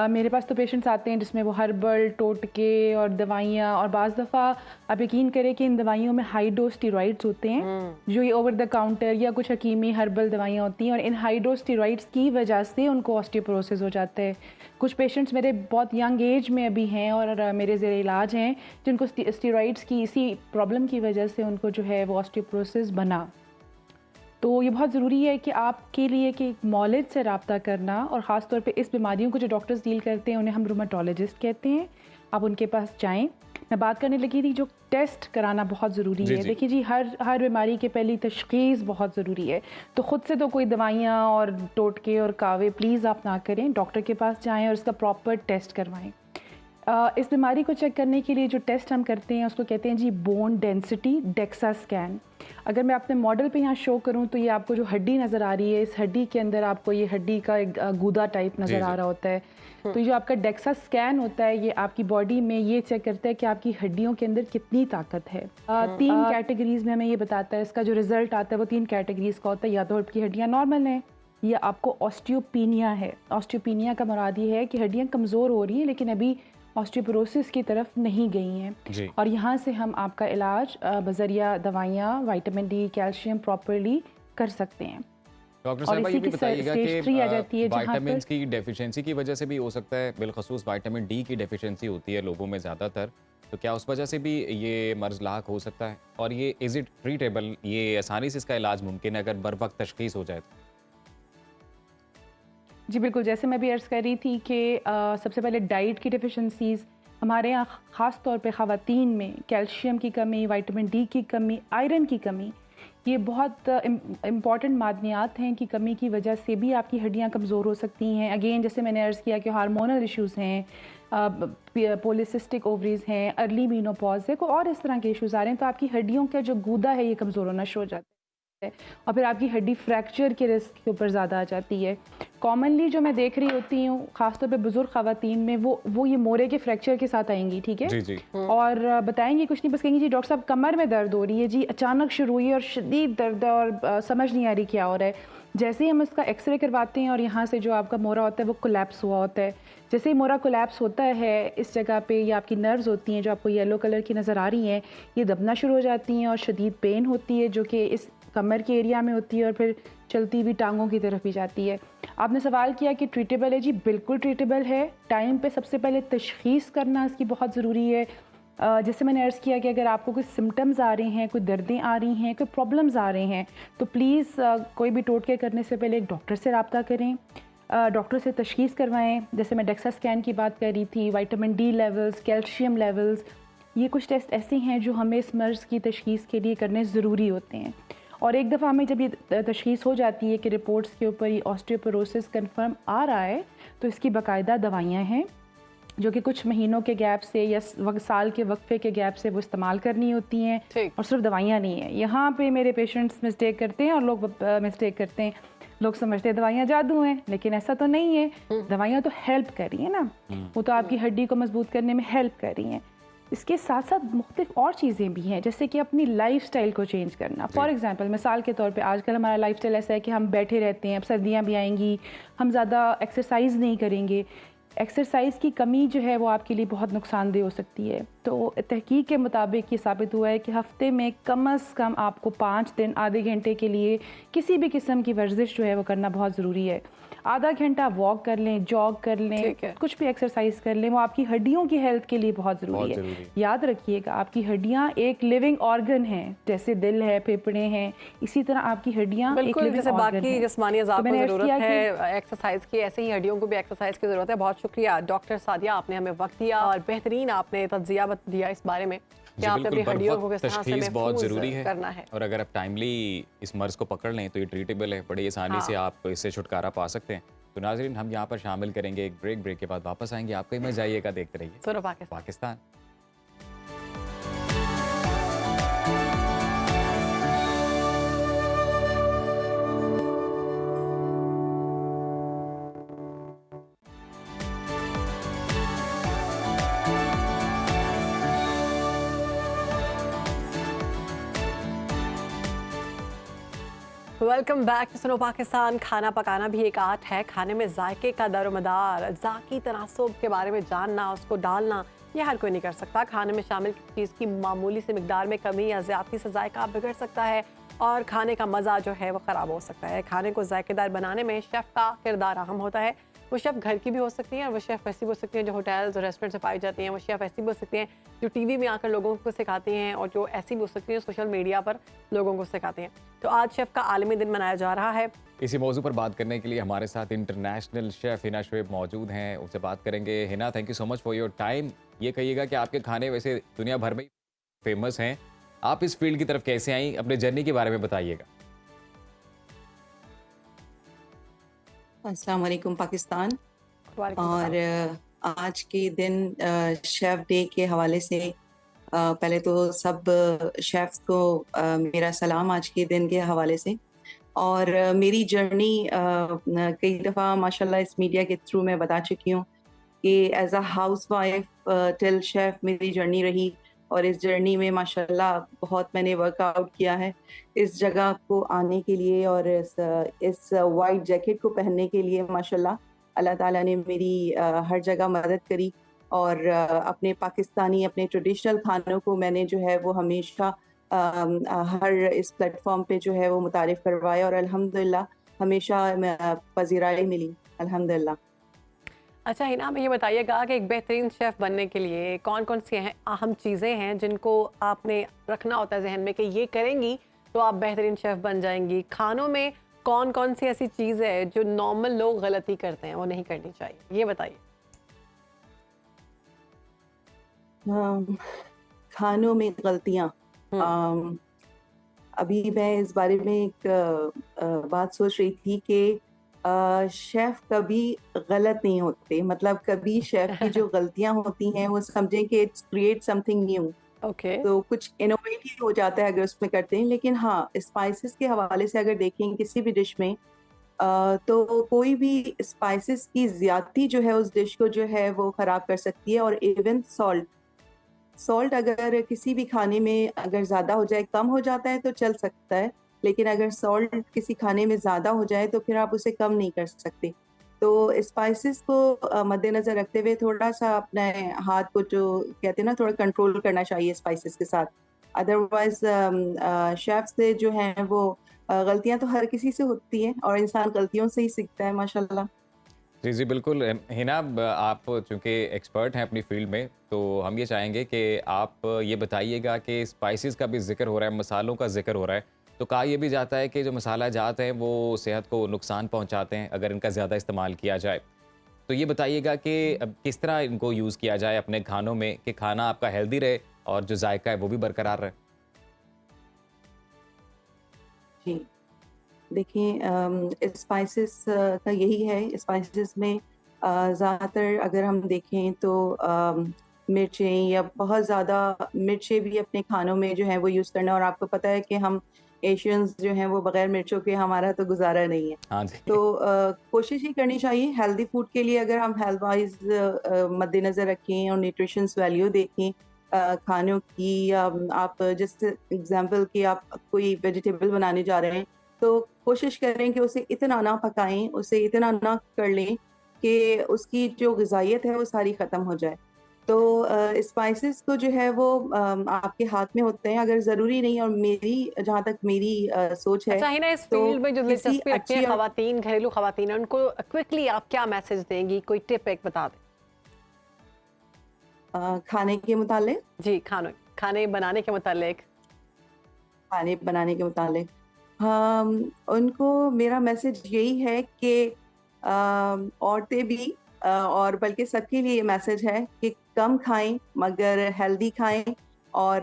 मेरे पास तो पेशेंट्स आते हैं जिसमें वो हर्बल टोटके और दवाइयाँ, और बाज़ दफ़ा आप यकीन करें कि इन दवाइयों में हाई डोज स्टीरॉइड्स होते हैं जो ये ओवर द काउंटर या कुछ हकीमी हर्बल दवाइयाँ होती हैं, और इन हाई डोज स्टीरॉइड्स की वजह से उनको ऑस्टियोपोरोसिस हो जाता है। कुछ पेशेंट्स मेरे बहुत यंग एज में अभी हैं और मेरे ज़ेरे इलाज हैं जिनको स्टीरॉइड्स की इसी प्रॉब्लम की वजह से उनको जो है वो ऑस्टियोपोरोसिस बना। तो ये बहुत ज़रूरी है कि आपके लिए कि मौलिद से रब्ता करना, और ख़ास तौर पे इस बीमारियों को जो डॉक्टर्स डील करते हैं उन्हें हम रूमेटोलॉजिस्ट कहते हैं। आप उनके पास जाएं, मैं बात करने लगी थी जो टेस्ट कराना बहुत ज़रूरी जी, है। जी। देखिए जी, हर बीमारी के पहली तशख़ीस बहुत ज़रूरी है। तो ख़ुद से तो कोई दवाइयाँ और टोटके और कावे प्लीज़ आप ना करें, डॉक्टर के पास जाएँ और इसका प्रॉपर टेस्ट करवाएँ। इस बीमारी को चेक करने के लिए जो टेस्ट हम करते हैं उसको कहते हैं जी बोन डेंसिटी डेक्सा स्कैन। अगर मैं अपने मॉडल पे यहाँ शो करूँ तो ये आपको जो हड्डी नज़र आ रही है, इस हड्डी के अंदर आपको ये हड्डी का एक गूदा टाइप नज़र आ रहा होता है। तो ये जो आपका डेक्सा स्कैन होता है, ये आपकी बॉडी में ये चेक करता है कि आपकी हड्डियों के अंदर कितनी ताकत है। 3 कैटेगरीज में हमें ये बताता है, इसका जो रिजल्ट आता है वो 3 कैटेगरीज का होता है। या तो आपकी हड्डियाँ नॉर्मल हैं, या आपको ऑस्टियोपीनिया है। ऑस्टियोपीनिया का मुराद ये है कि हड्डियाँ कमज़ोर हो रही हैं लेकिन अभी ऑस्टियोपोरोसिस की तरफ नहीं गई हैं, और यहाँ से हम आपका इलाज बज़रिया दवाइयाँ, विटामिन डी, कैल्शियम प्रॉपरली कर सकते हैं। डॉक्टर और साहब इसी ये भी की बताइएगा स्टेज 3 आ जाती कि है जहाँ विटामिन पर की डेफिशिएंसी की वजह से भी हो सकता है, बिलखसूस विटामिन डी की डेफिशिएंसी होती है लोगों में ज़्यादातर, तो क्या उस वजह से भी ये मर्ज़ लाक हो सकता है? और ये इज़ इट ट्रीटेबल, ये आसानी से इसका इलाज मुमकिन है अगर बर वक्त तशख़ीस हो जाए तो? जी बिल्कुल, जैसे मैं भी अर्ज़ कर रही थी कि सबसे पहले डाइट की डेफिशिएंसीज़ हमारे यहाँ ख़ास तौर पे ख़वातीन में कैल्शियम की कमी, विटामिन डी की कमी, आयरन की कमी, ये बहुत इम्पॉर्टेंट मादनियात हैं कि कमी की वजह से भी आपकी हड्डियाँ कमज़ोर हो सकती हैं। अगेन जैसे मैंने अर्ज़ किया कि हार्मोनल इश्यूज़ हैं, पॉलीसिस्टिक ओवरीज़ हैं, अर्ली मीनोपॉज़ है, कोई और इस तरह के इश्यूज़ आ रहे हैं तो आपकी हड्डियों का जो गूदा है ये कमज़ोर होना शुरू हो जाता है और फिर आपकी हड्डी फ्रैक्चर के रिस्क के ऊपर ज़्यादा आ जाती है। कॉमनली जो मैं देख रही होती हूँ ख़ासतौर पे बुज़ुर्ग ख़वातीन में, वो ये मोरे के फ्रैक्चर के साथ आएंगी, ठीक है, जी जी। और बताएंगी कुछ नहीं, बस कहेंगी जी डॉक्टर साहब कमर में दर्द हो रही है जी, अचानक शुरू हुई और शदीद दर्द है और समझ नहीं आ रही क्या हो रहा है। जैसे ही हम इसका एक्सरे करवाते हैं और यहाँ से जो आपका मोरा होता है वो कोलैप्स हुआ होता है, जैसे ही मोरा कोलैप्स होता है इस जगह पे ये आपकी नर्व्स होती हैं जो आपको येलो कलर की नज़र आ रही हैं, ये दबना शुरू हो जाती हैं और शदीद पेन होती है जो कि इस कमर के एरिया में होती है और फिर चलती हुई टांगों की तरफ भी जाती है। आपने सवाल किया कि ट्रीटेबल है, जी बिल्कुल ट्रीटेबल है। टाइम पे सबसे पहले तशख़ीस करना इसकी बहुत ज़रूरी है। जैसे मैंने अर्ज़ किया कि अगर आपको कोई सिम्टम्स आ रहे हैं, कोई दर्दें आ रही हैं, कोई प्रॉब्लम्स आ रहे हैं तो प्लीज़ कोई भी टोटके करने से पहले एक डॉक्टर से रब्ता करें, डॉक्टर से तशख़ीस करवाएं। जैसे मैं डेक्सा स्कैन की बात कर रही थी, vitamin D levels, calcium levels, ये कुछ टेस्ट ऐसे हैं जो हमें इस मर्ज़ की तशख़ीस के लिए करने ज़रूरी होते हैं। और एक दफ़ा हमें जब ये तशख़ीस हो जाती है कि रिपोर्ट्स के ऊपर ये ऑस्टियोपोरोसिस कंफर्म आ रहा है तो इसकी बाकायदा दवाइयाँ हैं जो कि कुछ महीनों के गैप से या साल के वक्फे के गैप से वो इस्तेमाल करनी होती हैं, और सिर्फ दवाइयाँ नहीं है। यहाँ पे मेरे पेशेंट्स मिस्टेक करते हैं और लोग मिस्टेक करते हैं, लोग समझते हैं दवाइयाँ जादू हैं, लेकिन ऐसा तो नहीं है। दवाइयाँ तो हेल्प कर रही हैं ना, वो तो आपकी हड्डी को मजबूत करने में हेल्प कर रही हैं। इसके साथ साथ मुख्तलिफ और चीज़ें भी हैं, जैसे कि अपनी लाइफस्टाइल को चेंज करना। फॉर एग्जांपल, मिसाल के तौर पे आजकल हमारा लाइफस्टाइल ऐसा है कि हम बैठे रहते हैं, अब सर्दियाँ भी आएंगी, हम ज़्यादा एक्सरसाइज नहीं करेंगे। एक्सरसाइज की कमी जो है वो आपके लिए बहुत नुकसानदेह हो सकती है। तो तहकीक के मुताबिक ये साबित हुआ है कि हफ्ते में कम से कम आपको 5 दिन आधे घंटे के लिए किसी भी किस्म की वर्जिश जो है वो करना बहुत ज़रूरी है। आधा घंटा वॉक कर लें, जॉग कर लें, कुछ भी एक्सरसाइज कर लें, वो आपकी हड्डियों की हेल्थ के लिए बहुत ज़रूरी है। याद रखिएगा, आपकी हड्डियाँ एक लिविंग ऑर्गन हैं, जैसे दिल है, फेफड़े हैं, इसी तरह आपकी हड्डियाँ एक लिविंग ऑर्गन हैं। जिस्मानी अज़ा को ज़रूरत है एक्सरसाइज की, ऐसे ही हड्डियों को भी एक्सरसाइज की ज़रूरत है। बहुत शुक्रिया डॉक्टर सादिया, आपने हमें वक्त दिया और बेहतरीन आपने तज्ज़िया दिया इस बारे में कि आप अपनी हड्डियों को किस तरह से बहुत ज़रूरी है करना है। और अगर आप टाइमली इस मर्ज़ को पकड़ लें तो ये ट्रीटेबल है, बड़ी आसानी से आप इससे छुटकारा पा सकते हैं। तो नाज़रीन, हम यहाँ पर शामिल करेंगे एक ब्रेक के बाद वापस आएंगे। आपको ही मजा आइएगा, देखते रहिए Suno Pakistan. Welcome back to Suno Pakistan. खाना पकाना भी एक आर्ट है। खाने में जायके का दारोमदार, ज़ाकी तनासुब के बारे में जानना, उसको डालना, ये हर कोई नहीं कर सकता। खाने में शामिल चीज़ की मामूली सी मिकदार में कमी या ज़्यादती से जायका बिगड़ सकता है और खाने का मज़ा जो है वो ख़राब हो सकता है। खाने को जायकेदार बनाने में शेफ़ का किरदार अहम होता है। वो शेफ़ घर की भी हो सकती हैं और वो शेफ़ ऐसी भी हो सकती हैं जो होटल्स और रेस्टोरेंट से पाई जाती हैं। वो शेफ़ ऐसी भी हो सकती हैं जो टीवी में आकर लोगों को सिखाती हैं और जो ऐसी भी हो सकती हैं सोशल मीडिया पर लोगों को सिखाती हैं। तो आज शेफ़ का आलमी दिन मनाया जा रहा है। इसी मौजू पर बात करने के लिए हमारे साथ इंटरनेशनल शेफ़ हिना शुएब मौजूद हैं, उनसे बात करेंगे। Hina, thank you so much for your time. ये कहिएगा कि आपके खाने वैसे दुनिया भर में फेमस हैं। आप इस फील्ड की तरफ कैसे आईं? अपने जर्नी के बारे में बताइएगा। अस्सलाम वालेकुम पाकिस्तान। वालेकुम और आज के दिन शेफ़ डे के हवाले से पहले तो सब शेफ़्स को मेरा सलाम आज के दिन के हवाले से। और मेरी जर्नी कई दफ़ा माशाल्लाह इस मीडिया के थ्रू मैं बता चुकी हूँ कि as a housewife till chef मेरी जर्नी रही। और इस जर्नी में माशाल्लाह बहुत मैंने वर्कआउट किया है इस जगह को आने के लिए, और इस वाइट जैकेट को पहनने के लिए माशाल्लाह अल्लाह ताला ने मेरी हर जगह मदद करी। और अपने पाकिस्तानी अपने ट्रेडिशनल खानों को मैंने जो है वो हमेशा हर इस प्लेटफॉर्म पे जो है वो मुतारिफ करवाया, और अल्हम्दुलिल्लाह हमेशा पजीराई मिली अल्हम्दुलिल्लाह। अच्छा हिना, हमें ये बताइएगा कि एक बेहतरीन शेफ़ बनने के लिए कौन कौन सी हैं अहम चीज़ें हैं जिनको आपने रखना होता है जहन में कि ये करेंगी तो आप बेहतरीन शेफ़ बन जाएंगी? खानों में कौन कौन सी ऐसी चीज़ है जो नॉर्मल लोग गलती करते हैं, वो नहीं करनी चाहिए, ये बताइए। खानों में गलतियाँ, अभी मैं इस बारे में एक बात सोच रही थी कि शेफ कभी गलत नहीं होते, मतलब कभी शेफ की जो गलतियां होती हैं वो समझें कि it's create something new, okay तो कुछ इनोवेटिव हो जाता है अगर उसमें करते हैं। लेकिन हाँ, स्पाइसेस के हवाले से अगर देखें किसी भी डिश में तो कोई भी स्पाइसेस की ज्यादती जो है उस डिश को जो है वो खराब कर सकती है। और इवन सॉल्ट सॉल्ट अगर किसी भी खाने में अगर ज़्यादा हो जाए, कम हो जाता है तो चल सकता है, लेकिन अगर सॉल्ट किसी खाने में ज़्यादा हो जाए तो फिर आप उसे कम नहीं कर सकते। तो स्पाइसेस को मद्देनज़र रखते हुए थोड़ा सा अपने हाथ को, जो कहते हैं ना, थोड़ा कंट्रोल करना चाहिए स्पाइसेस के साथ। अदरवाइज शेफ से जो हैं वो गलतियां तो हर किसी से होती हैं और इंसान गलतियों से ही सीखता है माशाल्लाह। जी, जी, बिल्कुल। हिना, आप चूँकि एक्सपर्ट हैं अपनी फ़ील्ड में, तो हम ये चाहेंगे कि आप ये बताइएगा कि स्पाइसेस का भी ज़िक्र हो रहा है, मसालों का ज़िक्र हो रहा है, तो कहा ये भी जाता है कि जो मसाला जात हैं, वो सेहत को नुकसान पहुँचाते हैं, अगर इनका ज़्यादा इस्तेमाल किया जाए। तो ये बताइएगा कि अब किस तरह इनको यूज़ किया जाए अपने खानों में कि खाना आपका हेल्दी रहे और जो जायका है, वो भी बरकरार रहे? जी, देखिए स्पाइसेस का यही है, स्पाइसेस में ज़्यादातर अगर हम देखें तो मिर्चें या बहुत ज़्यादा मिर्चें भी अपने खानों में जो है वो यूज़ करना, और आपको पता है कि हम एशियंस जो हैं वो बगैर मिर्चों के हमारा तो गुजारा नहीं है। हाँ जी। तो कोशिश ही करनी चाहिए हेल्दी फूड के लिए, अगर हम हेल्थ वाइज मद्देनज़र रखें और न्यूट्रिशंस वैल्यू देखें खानों की। आप जैसे एग्जांपल कि आप कोई वेजिटेबल बनाने जा रहे हैं तो कोशिश करें कि उसे इतना ना पकाएं, उसे इतना ना कर लें कि उसकी जो ग़िज़ाइयत है वो सारी ख़त्म हो जाए। तो स्पाइसेस तो जो है वो आपके हाथ में होते हैं, अगर ज़रूरी नहीं, और मेरी जहाँ तक मेरी सोच है अच्छा हिना, इस तो फील्ड में जो किसी दिलचस्पी रखती हैं अच्छी और खवातीन, घरेलू खवातीन, उनको क्विकली आप क्या मैसेज देंगी? कोई टिप एक बता दें। खाने के मुतालिक जी, खाने बनाने के मुतालिक। खाने बनाने के मुतालिक उनको मेरा मैसेज यही है कि औरतें भी और बल्कि सबके लिए ये मैसेज है कि कम खाएं मगर हेल्दी खाएं। और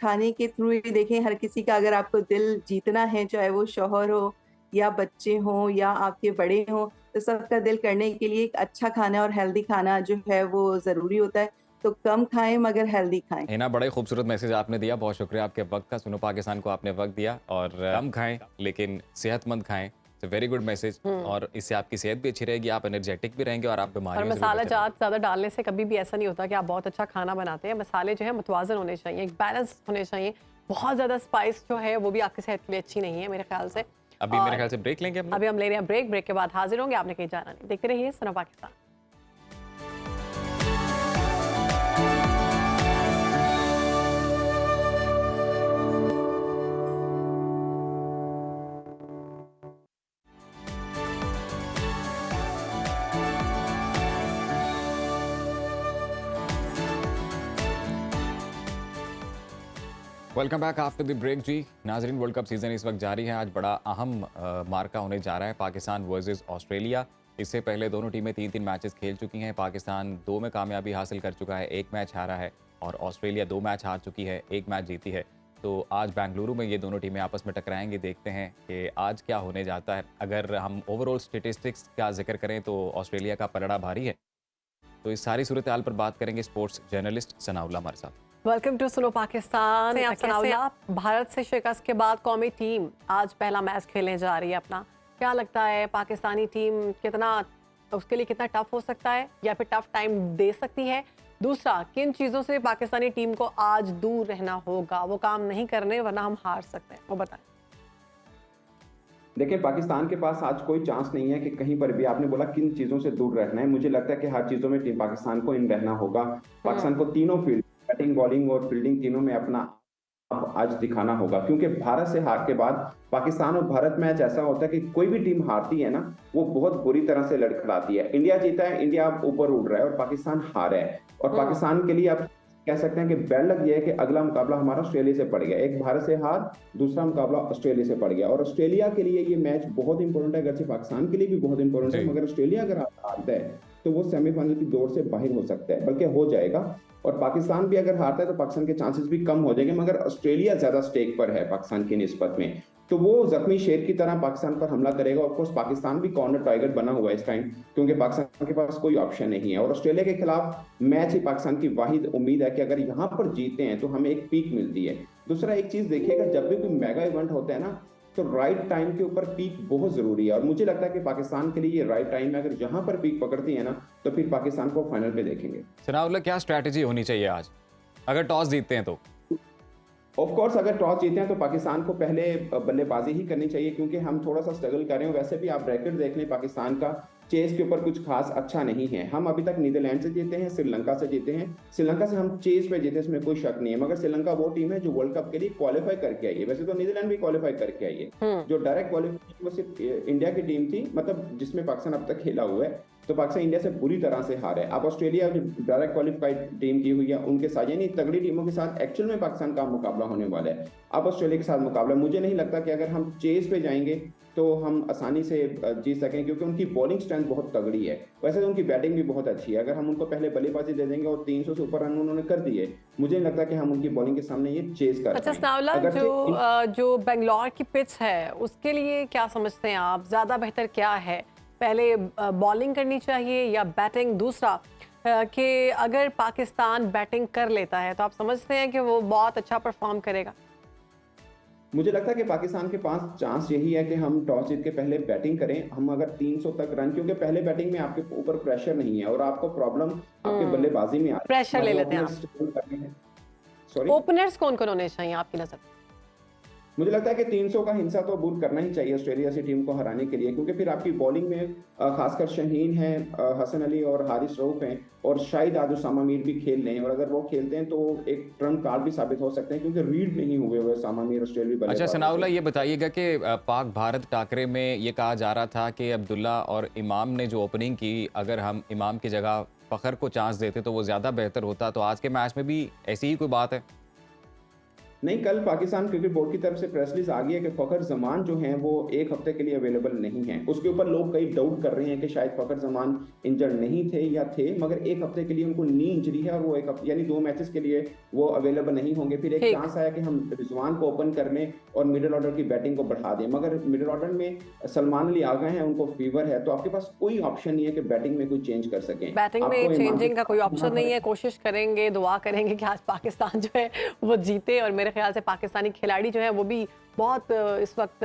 खाने के थ्रू ही देखें, हर किसी का अगर आपको दिल जीतना है, चाहे वो शौहर हो या बच्चे हों या आपके बड़े हों, तो सबका दिल करने के लिए एक अच्छा खाना और हेल्दी खाना जो है वो ज़रूरी होता है। तो कम खाएं मगर हेल्दी खाएं। हिना, बड़ा ही खूबसूरत मैसेज आपने दिया। बहुत शुक्रिया आपके वक़्त का। सुनो पाकिस्तान को आपने वक़्त दिया, और कम खाएँ लेकिन सेहतमंद खाएँ। It's a very good message, और इससे आपकी सेहत भी अच्छी रहेगी, आप एनर्जेटिक भी रहेंगे और आप और बीमारियों से भी मसाला बचे जात ज़्यादा डालने से कभी भी ऐसा नहीं होता कि आप बहुत अच्छा खाना बनाते हैं। मसाले जो है मुतवाज़न होने चाहिए, एक बैलेंस होने चाहिए। बहुत ज़्यादा स्पाइस जो है वो भी आपकी सेहत के लिए अच्छी नहीं है मेरे ख्याल से। अभी और मेरे ख्याल से ब्रेक लेंगे हम लोग। अभी हम ले रहे हैं ब्रेक के बाद हाजिर होंगे। आपने कहीं जाना नहीं, देखते रहिए Suno Pakistan. Welcome back after the break जी। नाजरीन, वर्ल्ड कप सीजन इस वक्त जारी है। आज बड़ा अहम मार्का होने जा रहा है, पाकिस्तान वर्सेस ऑस्ट्रेलिया। इससे पहले दोनों टीमें 3-3 मैचेस खेल चुकी हैं। पाकिस्तान 2 में कामयाबी हासिल कर चुका है, 1 मैच हारा है, और ऑस्ट्रेलिया 2 मैच हार चुकी है, 1 मैच जीती है। तो आज बेंगलुरु में ये दोनों टीमें आपस में टकराएंगी। देखते हैं कि आज क्या होने जाता है। अगर हम ओवरऑल स्टेटिस्टिक्स का जिक्र करें तो ऑस्ट्रेलिया का पलड़ा भारी है। तो इस सारी सूरत हाल पर बात करेंगे स्पोर्ट्स जर्नलिस्ट सनाउल्लाह हमारे साथ। Welcome to Suno Pakistan. सनाउल्लाह, भारत से शिकस्त के बाद कौमी टीम आज पहला मैच खेलने जा रही है अपना। क्या लगता है पाकिस्तानी टीम कितना उसके लिए कितना टफ हो सकता है या फिर टफ टाइम दे सकती है? दूसरा, किन चीज़ों से पाकिस्तानी टीम को आज दूर रहना होगा, वो काम नहीं करने वरना हम हार सकते हैं, वो बताएं। देखिए, पाकिस्तान के पास आज कोई चांस नहीं है कि कहीं पर भी, आपने बोला किन चीजों से दूर रहना है, मुझे लगता है कि हर चीजों में टीम पाकिस्तान को इन रहना होगा। पाकिस्तान को तीनों फील्ड, बैटिंग, बॉलिंग और फील्डिंग, तीनों में अपना आज दिखाना होगा, क्योंकि भारत से हार के बाद पाकिस्तान और भारत मैच ऐसा होता है कि कोई भी टीम हारती है ना, वो बहुत बुरी तरह से लड़खड़ाती है। इंडिया जीता है, इंडिया अब ऊपर उड़ रहा है और पाकिस्तान हार है। और पाकिस्तान के लिए आप कह सकते हैं कि बैड लग गया है कि अगला मुकाबला हमारा ऑस्ट्रेलिया से पड़ गया। एक भारत से हार, दूसरा मुकाबला ऑस्ट्रेलिया से पड़ गया। और ऑस्ट्रेलिया के लिए ये मैच बहुत इंपॉर्टेंट है, अगरचे पाकिस्तान के लिए भी बहुत इंपॉर्टेंट है, मगर ऑस्ट्रेलिया अगर हारता है तो वो सेमीफाइनल की दौड़ से बाहर हो सकता है, बल्कि हो जाएगा। और पाकिस्तान भी अगर हारता है तो पाकिस्तान के चांसेस भी कम हो जाएंगे, मगर ऑस्ट्रेलिया ज्यादा स्टेक पर है पाकिस्तान की निस्बत में। तो वो जख्मी शेर की तरह पाकिस्तान पर हमला करेगा। ऑफ कोर्स पाकिस्तान भी कॉर्नर टाइगर बना हुआ है इस टाइम, क्योंकि पाकिस्तान के पास कोई ऑप्शन नहीं है। और ऑस्ट्रेलिया के खिलाफ मैच ही पाकिस्तान की वाहिद उम्मीद है कि अगर यहाँ पर जीते हैं तो हमें एक पीक मिलती है। दूसरा एक चीज देखिएगा, जब भी कोई मेगा इवेंट होता है ना, तो राइट टाइम के ऊपर पीक बहुत जरूरी है। और मुझे लगता है कि पाकिस्तान के लिए ये राइट टाइम है। अगर जहां पर पीक पकड़ती है ना, तो फिर पाकिस्तान को फाइनल पे देखेंगे। सनाउल्लाह, क्या स्ट्रैटेजी होनी चाहिए आज अगर टॉस जीतते हैं तो? ऑफ कोर्स अगर टॉस जीते हैं तो पाकिस्तान को पहले बल्लेबाजी ही करनी चाहिए, क्योंकि हम थोड़ा सा स्ट्रगल कर रहे हैं। वैसे भी आप रैकेट देख लें, पाकिस्तान का चेस के ऊपर कुछ खास अच्छा नहीं है। हम अभी तक नीदरलैंड से जीते हैं, श्रीलंका से जीते हैं। श्रीलंका से हम चेस पे जीते, इसमें कोई शक नहीं है, मगर श्रीलंका वो टीम है जो वर्ल्ड कप के लिए क्वालिफाई करके आई है। वैसे तो नीदरलैंड भी क्वालिफाई करके आई है। जो डायरेक्ट क्वालिफाई वो सिर्फ इंडिया की टीम थी, मतलब जिसमें पाकिस्तान अब तक खेला हुआ है। तो पाकिस्तान इंडिया से बुरी तरह से हारा है। अब ऑस्ट्रेलिया जो डायरेक्ट क्वालिफाइड टीम की हुई है, उनके साथ यानी तगड़ी टीमों के साथ एक्चुअल में पाकिस्तान का मुकाबला होने वाला है। अब ऑस्ट्रेलिया के साथ मुकाबला, मुझे नहीं लगता कि अगर हम चेस पे जाएंगे तो हम आसानी से जीत सकें, क्योंकि उनकी बॉलिंग स्ट्रेंथ बहुत तगड़ी है। वैसे तो उनकी बैटिंग भी बहुत अच्छी है। अगर हम उनको पहले बल्लेबाजी दे देंगे और 300 से ऊपर रन उन्होंने कर दिए, मुझे नहीं लगता कि हम उनकी बॉलिंग के सामने ये चेस कर अच्छा सनाउल्लाह, जो बेंगलोर की पिच है उसके लिए क्या समझते हैं आप, ज्यादा बेहतर क्या है? पहले बॉलिंग करनी चाहिए या बैटिंग? दूसरा कि अगर पाकिस्तान बैटिंग कर लेता है तो आप समझते हैं कि वो बहुत अच्छा परफॉर्म करेगा? मुझे लगता है कि पाकिस्तान के पास चांस यही है कि हम टॉस जीत के पहले बैटिंग करें। हम अगर 300 तक रन, क्योंकि पहले बैटिंग में आपके ऊपर प्रेशर नहीं है और आपको प्रॉब्लम आपके बल्लेबाजी में आ प्रेशर ले लेते हैं। सॉरी, ओपनर्स कौन कौन होने चाहिए आपकी नजर? मुझे लगता है कि 300 का हिंसा तो अबूर करना ही चाहिए ऑस्ट्रेलिया से टीम को हराने के लिए, क्योंकि फिर आपकी बॉलिंग में खासकर शहीन है, हसन अली और हारिस रऊफ हैं, और शायद आज उसामा मीर भी खेल लें। और अगर वो खेलते हैं तो एक ट्रम्प कार्ड भी साबित हो सकते हैं, क्योंकि रीड नहीं हुए हुए उसामा मीर ऑस्ट्रेलियाई बल्लेबाज। अच्छा सनाउल्लाह, ये बताइएगा कि पाक भारत टाकरे में ये कहा जा रहा था कि अब्दुल्ला और इमाम ने जो ओपनिंग की, अगर हम इमाम की जगह फ़खर को चांस देते तो वो ज़्यादा बेहतर होता। तो आज के मैच में भी ऐसी ही कोई बात है? नहीं, कल पाकिस्तान क्रिकेट बोर्ड की तरफ से प्रेस रिलीज आ गई है कि फखर जमान जो हैं वो एक हफ्ते के लिए अवेलेबल नहीं हैं। उसके ऊपर लोग कई डाउट कर रहे हैं कि शायद फखर जमान इंजर्ड नहीं थे या थे, मगर एक हफ्ते के लिए उनको नी इंजरी है और वो एक हफ्ते यानी 2 मैचेस के लिए वो अवेलेबल नहीं होंगे। फिर एक चांस आया कि हम रिजवान को ओपन कर लें और मिडिल ऑर्डर की बैटिंग को बढ़ा दें, मगर मिडिल ऑर्डर में सलमान अली आ गए हैं, उनको फीवर है, तो आपके पास कोई ऑप्शन नहीं है कि बैटिंग में कोई चेंज कर सकें। बैटिंग में चेंजिंग का कोई ऑप्शन नहीं है। कोशिश करेंगे, दुआ करेंगे कि आज पाकिस्तान जो है वो जीते, और मेरे ख्याल से पाकिस्तानी खिलाड़ी जो है वो भी बहुत इस वक्त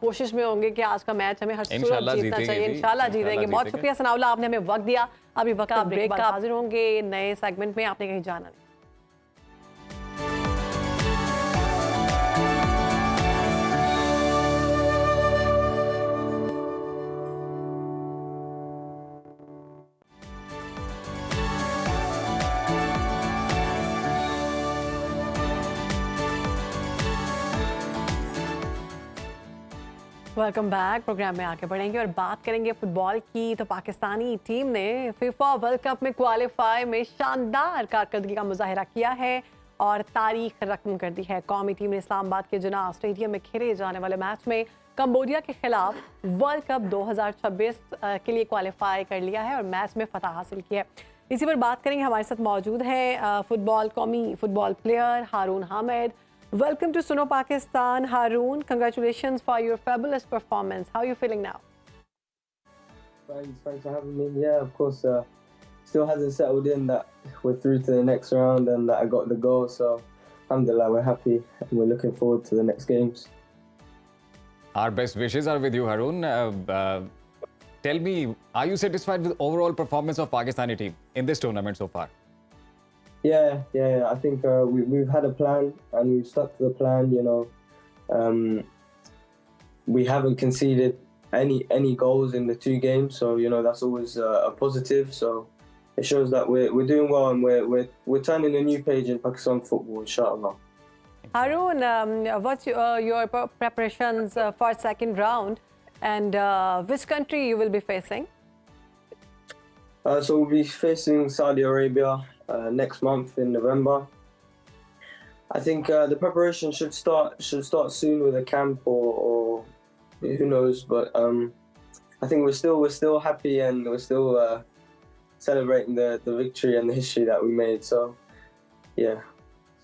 कोशिश में होंगे कि आज का मैच हमें हर सूरत जीतना चाहिए। इंशाल्लाह जीतेंगे। बहुत शुक्रिया सनाउल्लाह, आपने हमें वक्त दिया। अभी वक्त ब्रेक का हाजिर होंगे नए सेगमेंट में, आपने कहीं जाना नहीं। Welcome back. प्रोग्राम में आगे बढ़ेंगे और बात करेंगे फुटबॉल की। तो पाकिस्तानी टीम ने फीफा वर्ल्ड कप में क्वालिफाई में शानदार कारकर्दगी का मुजाहिरा किया है और तारीख रकम कर दी है। कौमी टीम ने इस्लामाबाद के जिन्ना स्टेडियम में खेले जाने वाले मैच में कंबोडिया के खिलाफ वर्ल्ड कप 2026 के लिए क्वालिफाई कर लिया है और मैच में फतह हासिल की है। इसी पर बात करेंगे, हमारे साथ मौजूद है कौमी football player Haroon Hamid. Welcome to Suno Pakistan. Haroon, congratulations for your fabulous performance. How are you feeling now? Thanks for having me. Yeah, of course. Still hasn't settled in that we're through to the next round and that I got the goal. So, alhamdulillah, we're happy and we're looking forward to the next games. Our best wishes are with you, Haroon. Tell me, are you satisfied with overall performance of Pakistani team in this tournament so far? Yeah. I think we've had a plan and we've stuck to the plan. You know, we haven't conceded any goals in the 2 games, so you know that's always a positive. So it shows that we're doing well and we're turning a new page in Pakistan football, inshallah. Haroon, what's your preparations for second round, and which country you will be facing? So we'll be facing Saudi Arabia next month in November. I think the preparation should start soon with a camp or who knows, but I think we're still happy and we're still celebrating the victory and the history that we made. So yeah.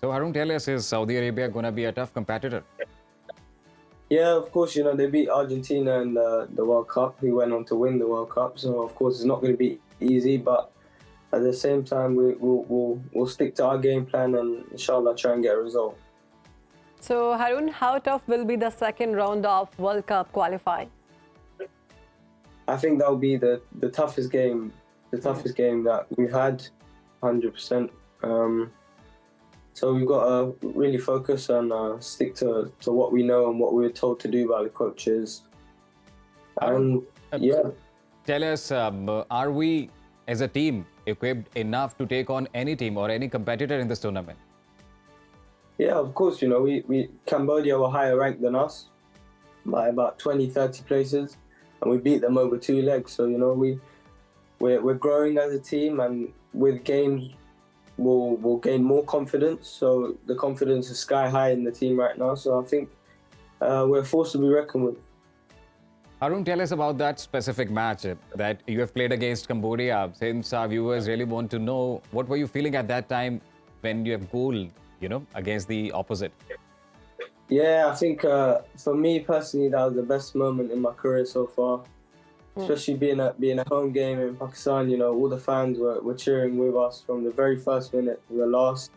So Haroon, tell us, is Saudi Arabia going to be a tough competitor? Yeah, of course. You know, they beat Argentina in the World Cup, who went on to win the World Cup. So of course it's not going to be easy, but at the same time we'll stick to our game plan and inshallah try and get a result. So Haroon, how tough will be the second round of World Cup qualifying? I think that'll be the toughest game that we've had, 100%. So we've got to really focus and stick to what we know and what we were told to do by the coaches. And yeah. Tell us, are we as a team equipped enough to take on any team or any competitor in this tournament? Yeah, of course. You know, we Cambodia were higher ranked than us by about 20-30 places, and we beat them over 2 legs. So you know, we're growing as a team, and with games we'll gain more confidence. So the confidence is sky high in the team right now. So I think we're a force to be reckoned with. Haroon, tell us about that specific match that you have played against Cambodia. Since our viewers really want to know, what were you feeling at that time when you have goaled, you know, against the opposite? Yeah, I think for me personally, that was the best moment in my career so far. Especially being a home game in Pakistan. You know, all the fans were cheering with us from the very first minute to the last.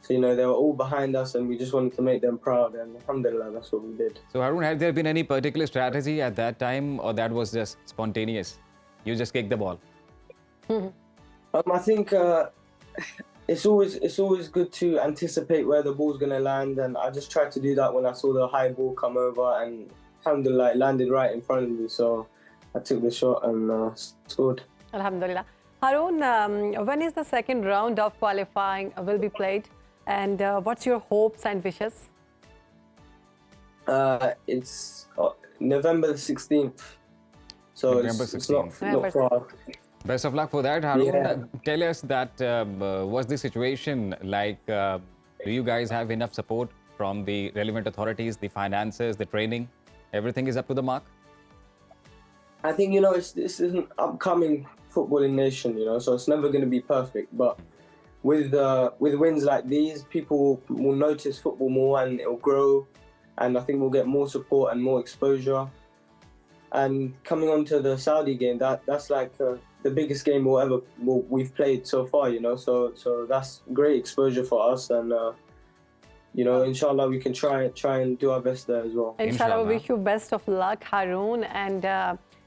So, you know, they were all behind us and we just wanted to make them proud, and alhamdulillah, that's what we did. So Haroon, had there been any particular strategy at that time, or that was just spontaneous? You just kicked the ball? I think it's always good to anticipate where the ball's going to land, and I just tried to do that when I saw the high ball come over, and alhamdulillah, it landed right in front of me. So I took the shot and scored. Alhamdulillah. Haroon, when is the second round of qualifying will be played, and what's your hopes and wishes? It's November the 16th. So November it's 16th. not far. Best of luck for that, Haroon. Yeah. Tell us that what's the situation like? Do you guys have enough support from the relevant authorities, the finances, the training? Everything is up to the mark? I think, you know, this is an upcoming footballing nation, you know, so it's never going to be perfect. But with wins like these, people will notice football more and it will grow. And I think we'll get more support and more exposure. And coming on to the Saudi game, that's like the biggest game we've played so far, you know. So that's great exposure for us, and you know, inshallah, we can try and do our best there as well. Inshallah, we wish you best of luck, Haroon, and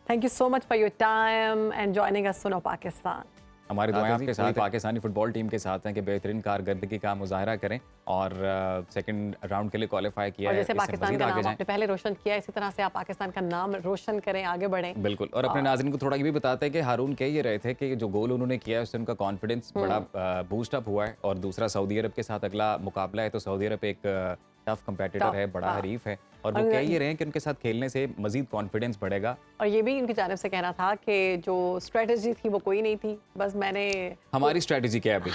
thank you so much for your time and joining us, Suno Pakistan. हमारी दुआएं आपके साथ Pakistani football team के साथ हैं कि बेहतरीन कारकर्दगी का मुजाहरा करें और सेकंड राउंड के लिए क्वालिफाई किया है। जैसे पाकिस्तान का नाम आपने पहले रोशन किया, इसी तरह से आप पाकिस्तान का नाम रोशन करें, आगे बढ़ें। बिल्कुल। और अपने नाज़रीन को थोड़ा ये भी बताते हैं कि हारून कह ये रहे थे कि जो गोल उन्होंने किया है उससे उनका कॉन्फिडेंस बड़ा बूस्ट अप हुआ है। और दूसरा सऊदी अरब के साथ अगला मुकाबला है, तो सऊदी अरब एक टफ कंपेटिटर है, बड़ा हाँ। हरीफ है, और वो कह ही रहे हैं कि उनके साथ खेलने से मजीद कॉन्फिडेंस बढ़ेगा। और ये भी उनकी जानिब से कहना था कि जो स्ट्रेटजी थी वो कोई नहीं थी, बस मैंने हमारी स्ट्रेटजी क्या है अभी?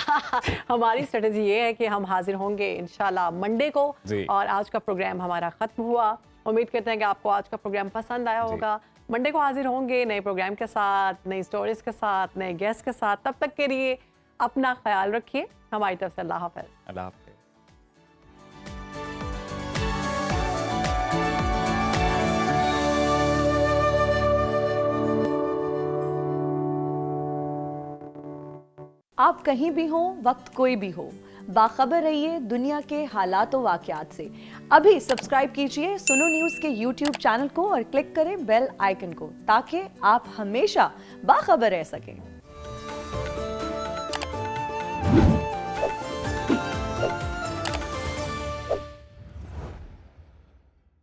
हमारी स्ट्रेटजी ये है कि हम हाजिर होंगे इंशाल्लाह मंडे को, जी। और आज का प्रोग्राम हमारा खत्म हुआ। उम्मीद करते हैं कि आपको आज का प्रोग्राम पसंद आया होगा। मंडे को हाजिर होंगे नए प्रोग्राम के साथ, नई स्टोरीज के साथ, नए गेस्ट के साथ। तब तक के लिए अपना ख्याल रखिए। हमारी तरफ से अल्लाह हाफ़िज़। अल्लाह हाफ़िज़। आप कहीं भी हो, वक्त कोई भी हो, बाखबर रहिए दुनिया के हालात व वाक़यात से। अभी सब्सक्राइब कीजिए सुनो न्यूज़ के YouTube चैनल को और क्लिक करें बेल आइकन को, ताकि आप हमेशा बाखबर रह सकें।